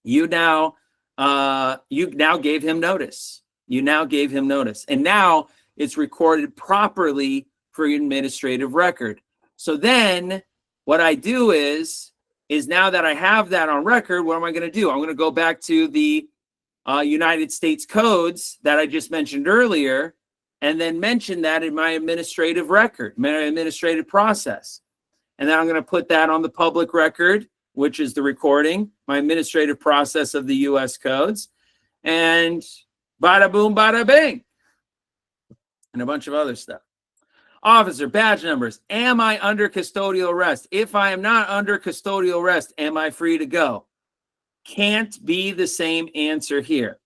you now gave him notice. You now gave him notice. And now it's recorded properly for your administrative record. So then what I do is now that I have that on record, what am I going to do? I'm going to go back to the United States codes that I just mentioned earlier, and then mention that in my administrative record, my administrative process. And then I'm going to put that on the public record, which is the recording, my administrative process of the U.S. codes, and bada boom, bada bing, and a bunch of other stuff. Officer, badge numbers. Am I under custodial arrest? If I am not under custodial arrest, am I free to go? Can't be the same answer here.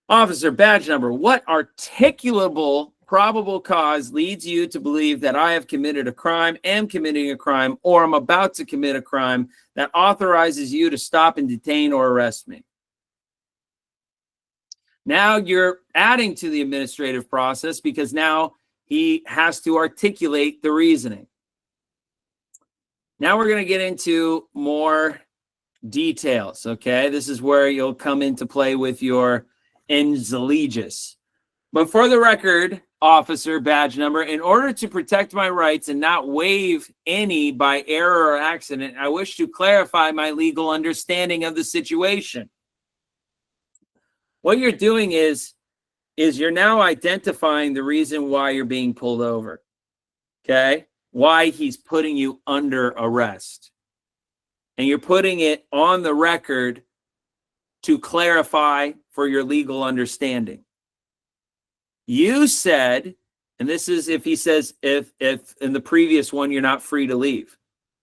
Officer, badge number. What articulable probable cause leads you to believe that I have committed a crime, am committing a crime, or am about to commit a crime that authorizes you to stop and detain or arrest me? Now you're adding to the administrative process because now he has to articulate the reasoning. Now we're going to get into more details, okay? This is where you'll come into play with your ens legis. But for the record, officer, badge number, in order to protect my rights and not waive any by error or accident, I wish to clarify my legal understanding of the situation. What you're doing is you're now identifying the reason why you're being pulled over, okay? Why he's putting you under arrest. And you're putting it on the record to clarify for your legal understanding. You said, and this is if he says, if in the previous one, you're not free to leave.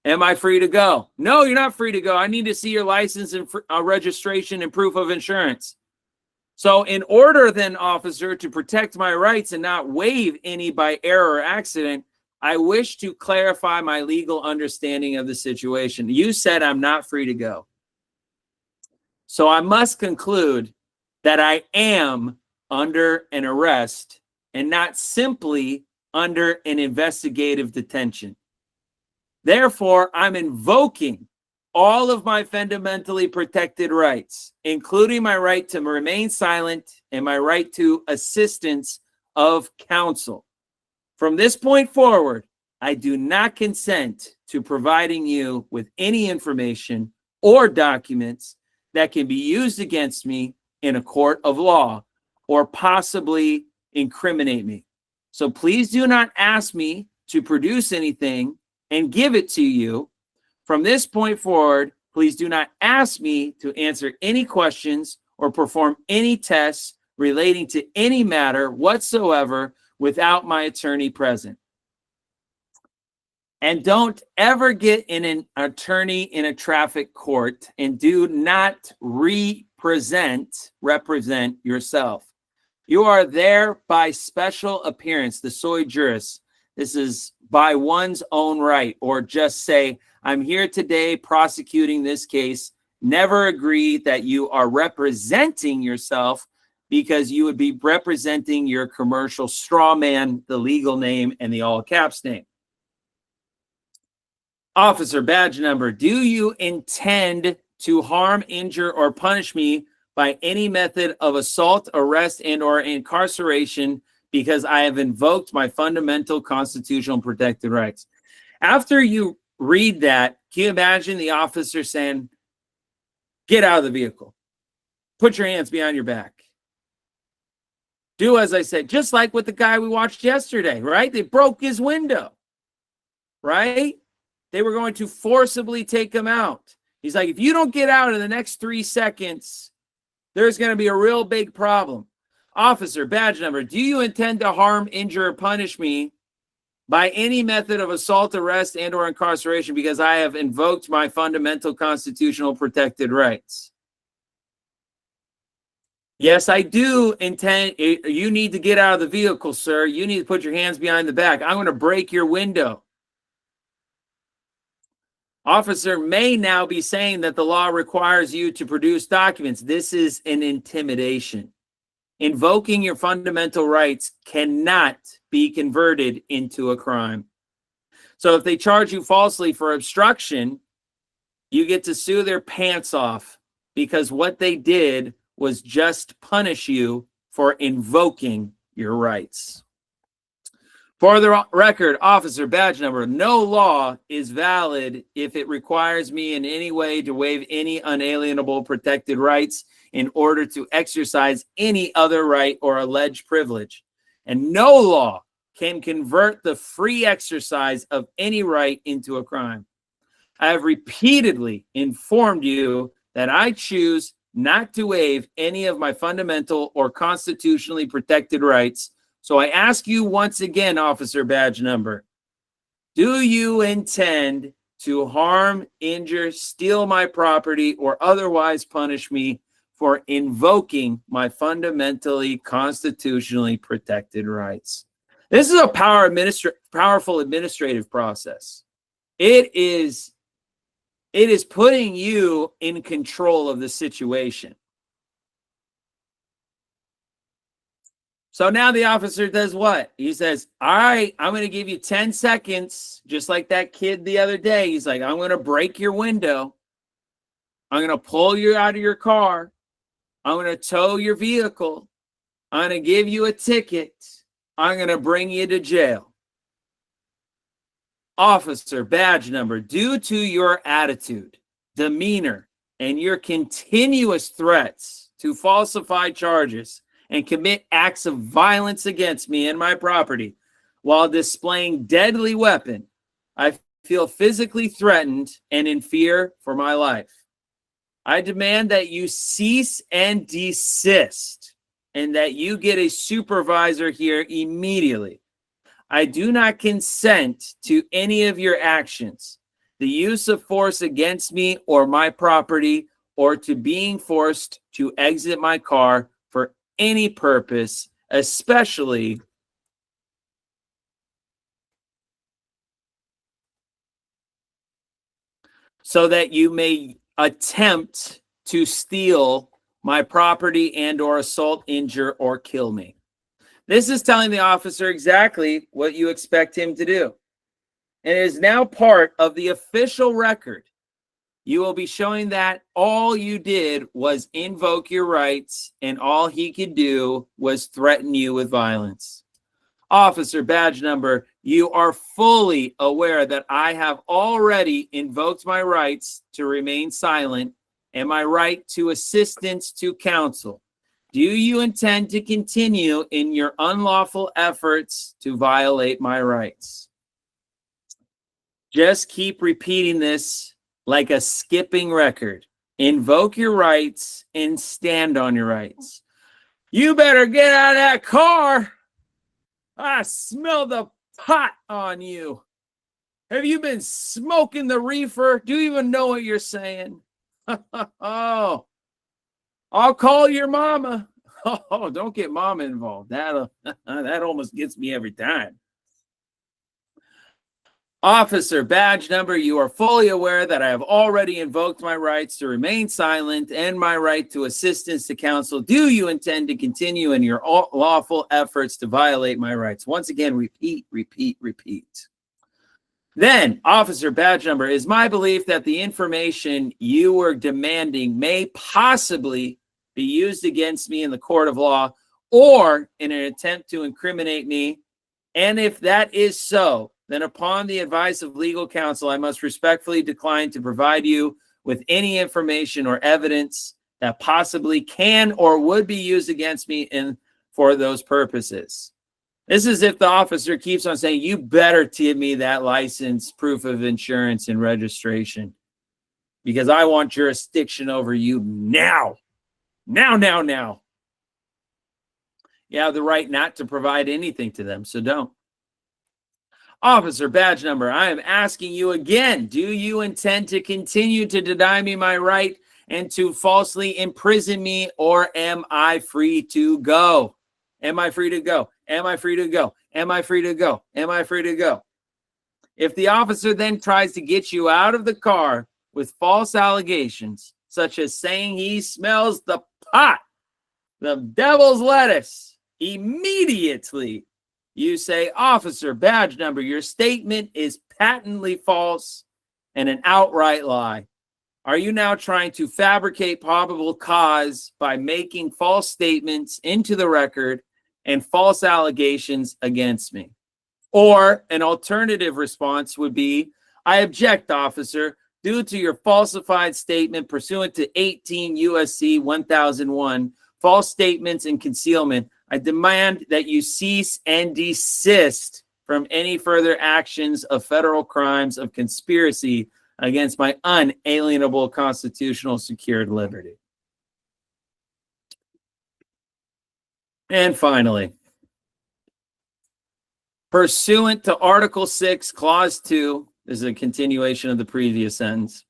Am I free to go? No, you're not free to go. I need to see your license and registration and proof of insurance. So in order then, officer, to protect my rights and not waive any by error or accident, I wish to clarify my legal understanding of the situation. You said I'm not free to go. So I must conclude that I am under an arrest and not simply under an investigative detention. Therefore, I'm invoking all of my fundamentally protected rights, including my right to remain silent and my right to assistance of counsel. From this point forward, I do not consent to providing you with any information or documents that can be used against me in a court of law or possibly incriminate me. So please do not ask me to produce anything and give it to you. From this point forward, please do not ask me to answer any questions or perform any tests relating to any matter whatsoever without my attorney present. And don't ever get in an attorney in a traffic court, and do not represent yourself. You are there by special appearance, the sui juris. This is by one's own right, or just say, I'm here today prosecuting this case. Never agree that you are representing yourself, because you would be representing your commercial straw man, the legal name, and the all caps name. Officer, badge number. Do you intend to harm, injure, or punish me by any method of assault, arrest, and or incarceration because I have invoked my fundamental constitutional protected rights? After you read that, can you imagine the officer saying, get out of the vehicle. Put your hands behind your back. Do as I said, just like with the guy we watched yesterday, right? They broke his window, right? They were going to forcibly take him out. He's like, if you don't get out in the next 3 seconds, there's going to be a real big problem. Officer, badge number. Do you intend to harm, injure, or punish me by any method of assault, arrest, and or incarceration because I have invoked my fundamental constitutional protected rights? Yes, I do intend. You need to get out of the vehicle, sir. You need to put your hands behind the back. I'm going to break your window. Officer may now be saying that the law requires you to produce documents. This is an intimidation. Invoking your fundamental rights cannot be converted into a crime. So if they charge you falsely for obstruction, you get to sue their pants off, because what they did was just punish you for invoking your rights. For the record, officer badge number, no law is valid if it requires me in any way to waive any unalienable protected rights in order to exercise any other right or alleged privilege. And no law can convert the free exercise of any right into a crime. I have repeatedly informed you that I choose not to waive any of my fundamental or constitutionally protected rights. So I ask you once again, officer badge number, do you intend to harm, injure, steal my property, or otherwise punish me for invoking my fundamentally constitutionally protected rights? This is a powerful administrative process. It is putting you in control of the situation. So now the officer does what? He says, all right, I'm going to give you 10 seconds, just like that kid the other day. He's like, I'm going to break your window. I'm going to pull you out of your car. I'm going to tow your vehicle. I'm going to give you a ticket. I'm going to bring you to jail. Officer badge number, due to your attitude, demeanor, and your continuous threats to falsify charges and commit acts of violence against me and my property while displaying deadly weapon, I feel physically threatened and in fear for my life. I demand that you cease and desist and that you get a supervisor here immediately. I do not consent to any of your actions, the use of force against me or my property, or to being forced to exit my car for any purpose, especially so that you may attempt to steal my property and or assault, injure, or kill me. This is telling the officer exactly what you expect him to do. And it is now part of the official record. You will be showing that all you did was invoke your rights and all he could do was threaten you with violence. Officer badge number, you are fully aware that I have already invoked my rights to remain silent and my right to assistance to counsel. Do you intend to continue in your unlawful efforts to violate my rights? Just keep repeating this like a skipping record. Invoke your rights and stand on your rights. You better get out of that car. I smell the pot on you. Have you been smoking the reefer? Do you even know what you're saying? Oh, I'll call your mama. Oh, don't get mama involved. That almost gets me every time. Officer badge number, you are fully aware that I have already invoked my rights to remain silent and my right to assistance to counsel. Do you intend to continue in your lawful efforts to violate my rights? Once again, repeat, repeat, repeat. Then, officer badge number, is my belief that the information you were demanding may possibly be used against me in the court of law or in an attempt to incriminate me. And if that is so, then upon the advice of legal counsel, I must respectfully decline to provide you with any information or evidence that possibly can or would be used against me for those purposes. This is if the officer keeps on saying, you better give me that license, proof of insurance, and registration, because I want jurisdiction over you now. Now. You have the right not to provide anything to them, so don't. Officer badge number, I am asking you again, do you intend to continue to deny me my right and to falsely imprison me, or am I free to go? Am I free to go? Am I free to go? Am I free to go? Am I free to go? If the officer then tries to get you out of the car with false allegations, such as saying he smells the pot, the devil's lettuce, immediately you say, officer, badge number, your statement is patently false and an outright lie. Are you now trying to fabricate probable cause by making false statements into the record and false allegations against me? Or an alternative response would be, I object, officer, due to your falsified statement pursuant to 18 USC 1001, false statements and concealment. I demand that you cease and desist from any further actions of federal crimes of conspiracy against my unalienable constitutional secured liberty. And finally, pursuant to Article 6, Clause 2, this is a continuation of the previous sentence.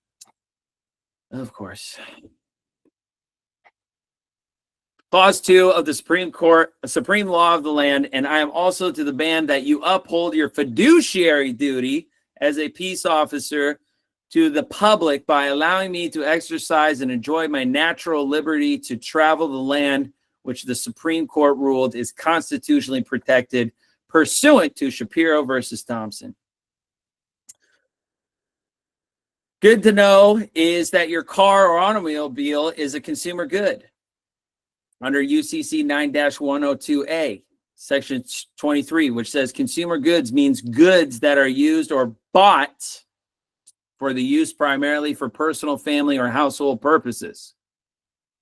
Of course. Clause 2 of the Supreme Court, a supreme law of the land, and I am also to the demand that you uphold your fiduciary duty as a peace officer to the public by allowing me to exercise and enjoy my natural liberty to travel the land which the Supreme Court ruled is constitutionally protected pursuant to Shapiro versus Thompson. Good to know is that your car or automobile is a consumer good. Under UCC 9-102A, Section 23, which says consumer goods means goods that are used or bought for the use primarily for personal, family, or household purposes.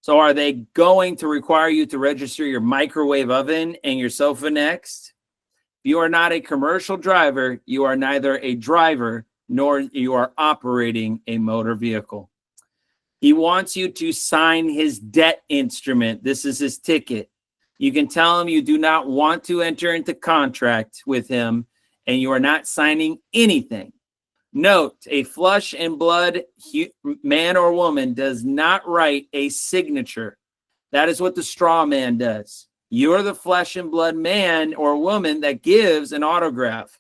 So are they going to require you to register your microwave oven and your sofa next? If you are not a commercial driver, you are neither a driver nor you are operating a motor vehicle. He wants you to sign his debt instrument. This is his ticket. You can tell him you do not want to enter into contract with him and you are not signing anything. Note, a flesh and blood man or woman does not write a signature. That is what the straw man does. You're the flesh and blood man or woman that gives an autograph.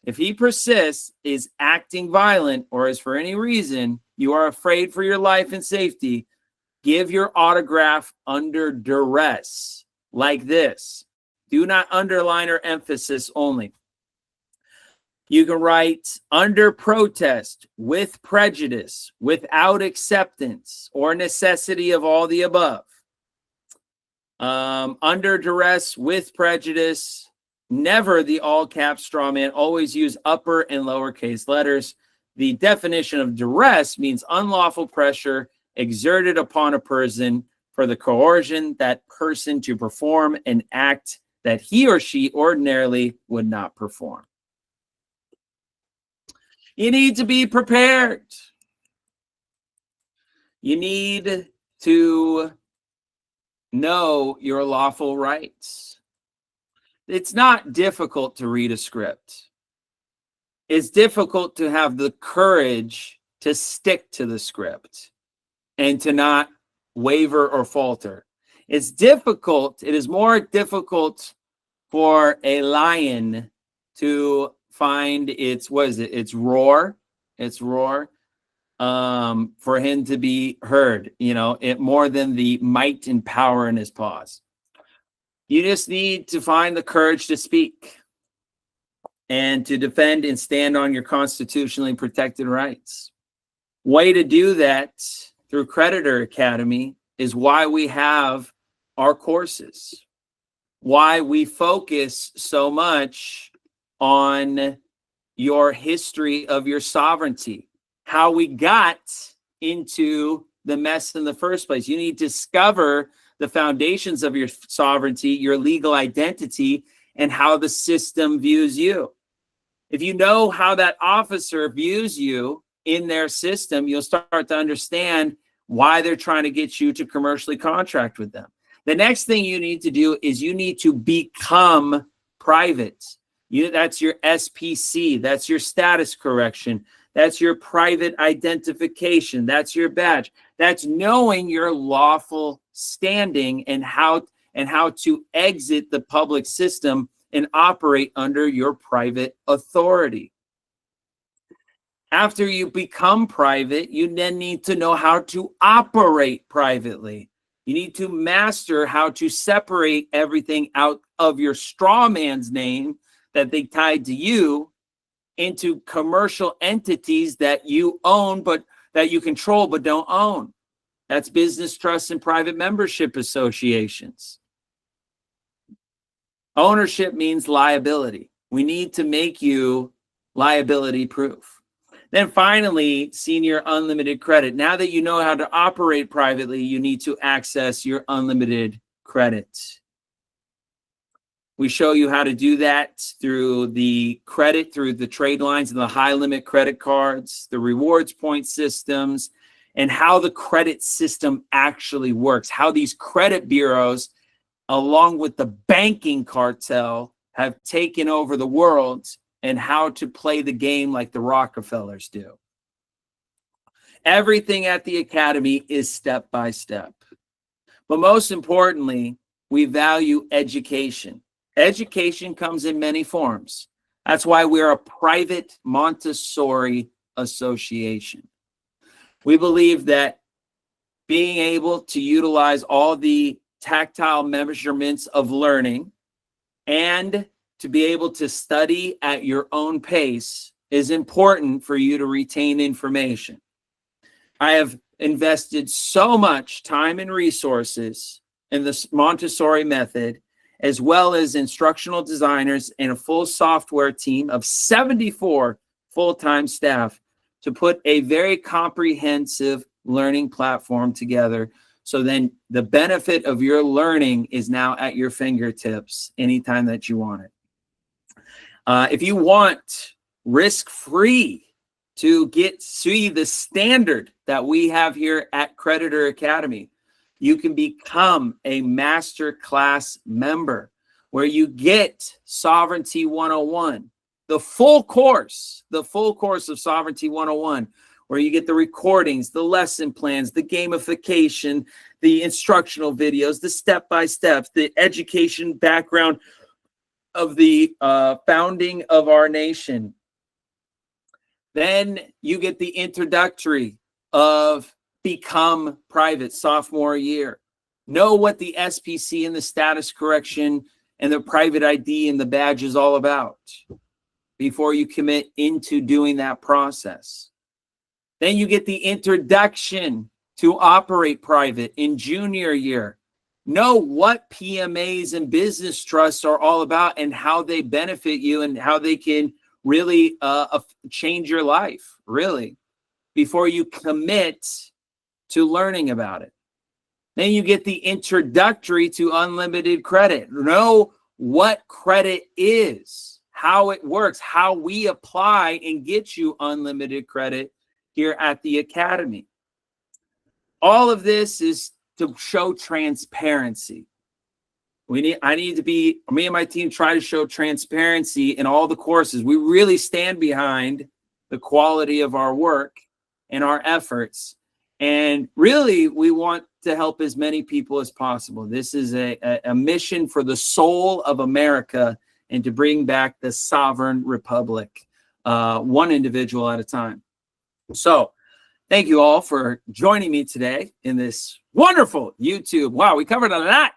If he persists, is acting violent, or is for any reason you are afraid for your life and safety, give your autograph under duress, like this. Do not underline or emphasis only. You can write under protest, with prejudice, without acceptance, or necessity of all the above. Under duress, with prejudice, never the all caps straw man, always use upper and lowercase letters. The definition of duress means unlawful pressure exerted upon a person for the coercion that person to perform an act that he or she ordinarily would not perform. You need to be prepared. You need to know your lawful rights. It's not difficult to read a script. It's difficult to have the courage to stick to the script and to not waver or falter. It's difficult. It is more difficult for a lion to find its, what is it? Its roar. Its roar. For him to be heard, it more than the might and power in his paws. You just need to find the courage to speak and to defend and stand on your constitutionally protected rights. Way to do that through Creditor Academy is why we have our courses, why we focus so much on your history of your sovereignty, how we got into the mess in the first place. You need to discover the foundations of your sovereignty, your legal identity, and how the system views you. If you know how that officer views you in their system, you'll start to understand why they're trying to get you to commercially contract with them. The next thing you need to do is you need to become private. That's your SPC. That's your status correction. That's your private identification. That's your badge. That's knowing your lawful standing and how to exit the public system and operate under your private authority. After you become private, you then need to know how to operate privately. You need to master how to separate everything out of your straw man's name that they tied to you into commercial entities that you own, but that you control but don't own. That's business trusts and private membership associations. Ownership means liability. We need to make you liability proof. Then finally, senior unlimited credit. Now that you know how to operate privately, you need to access your unlimited credit. We show you how to do that through the credit, through the trade lines and the high limit credit cards, the rewards point systems, and how the credit system actually works, how these credit bureaus, along with the banking cartel, have taken over the world, and how to play the game like the Rockefellers do. Everything at the Academy is step by step. But most importantly, we value education. Education comes in many forms. That's why we're a private Montessori association. We believe that being able to utilize all the tactile measurements of learning and to be able to study at your own pace is important for you to retain information. I have invested so much time and resources in the Montessori method, as well as instructional designers and a full software team of 74 full-time staff to put a very comprehensive learning platform together. So then the benefit of your learning is now at your fingertips anytime that you want it. If you want risk-free to see the standard that we have here at Creditor Academy, you can become a master class member where you get Sovereignty 101, the full course of Sovereignty 101, where you get the recordings, the lesson plans, the gamification, the instructional videos, the step-by-steps, the education background of the founding of our nation. Then you get the introductory of Become Private sophomore year. Know what the SPC and the status correction and the private ID and the badge is all about before you commit into doing that process. Then you get the introduction to Operate Private in junior year. Know what PMAs and business trusts are all about and how they benefit you and how they can really change your life, really, before you commit to learning about it. Then you get the introductory to unlimited credit. Know what credit is, how it works, how we apply and get you unlimited credit here at the Academy. All of this is to show transparency. Me and my team try to show transparency in all the courses. We really stand behind the quality of our work and our efforts. And really, we want to help as many people as possible. This is a mission for the soul of America and to bring back the sovereign republic, one individual at a time. So thank you all for joining me today in this wonderful YouTube. Wow, we covered a lot.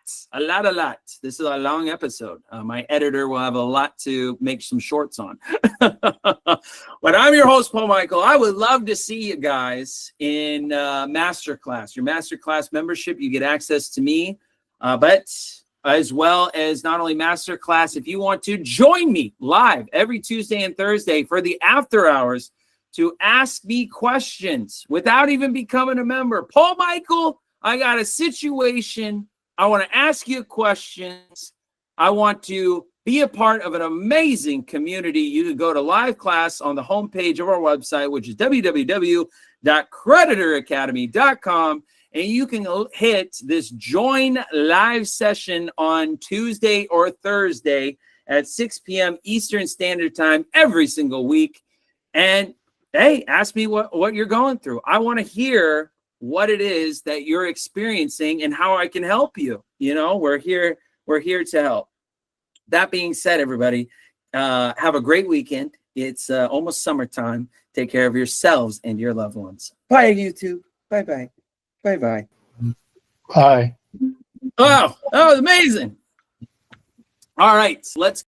This is a long episode. My editor will have a lot to make some shorts on. But I'm your host, Paul Michael. I would love to see you guys in Masterclass. Your Masterclass membership, you get access to me, but as well as not only Masterclass, if you want to join me live every Tuesday and Thursday for the after hours to ask me questions without even becoming a member. Paul Michael, I got a situation. I want to ask you questions. I want to be a part of an amazing community. You can go to live class on the homepage of our website, which is www.creditoracademy.com. And you can hit this join live session on Tuesday or Thursday at 6 p.m. Eastern Standard Time every single week. And hey, ask me what you're going through. I want to hear what it is that you're experiencing and how I can help you. You know, we're here to help. That being said, everybody, have a great weekend. It's almost summertime. Take care of yourselves and your loved ones. Bye, YouTube. Bye-bye. Bye-bye. Bye. Wow, that was amazing. All right, let's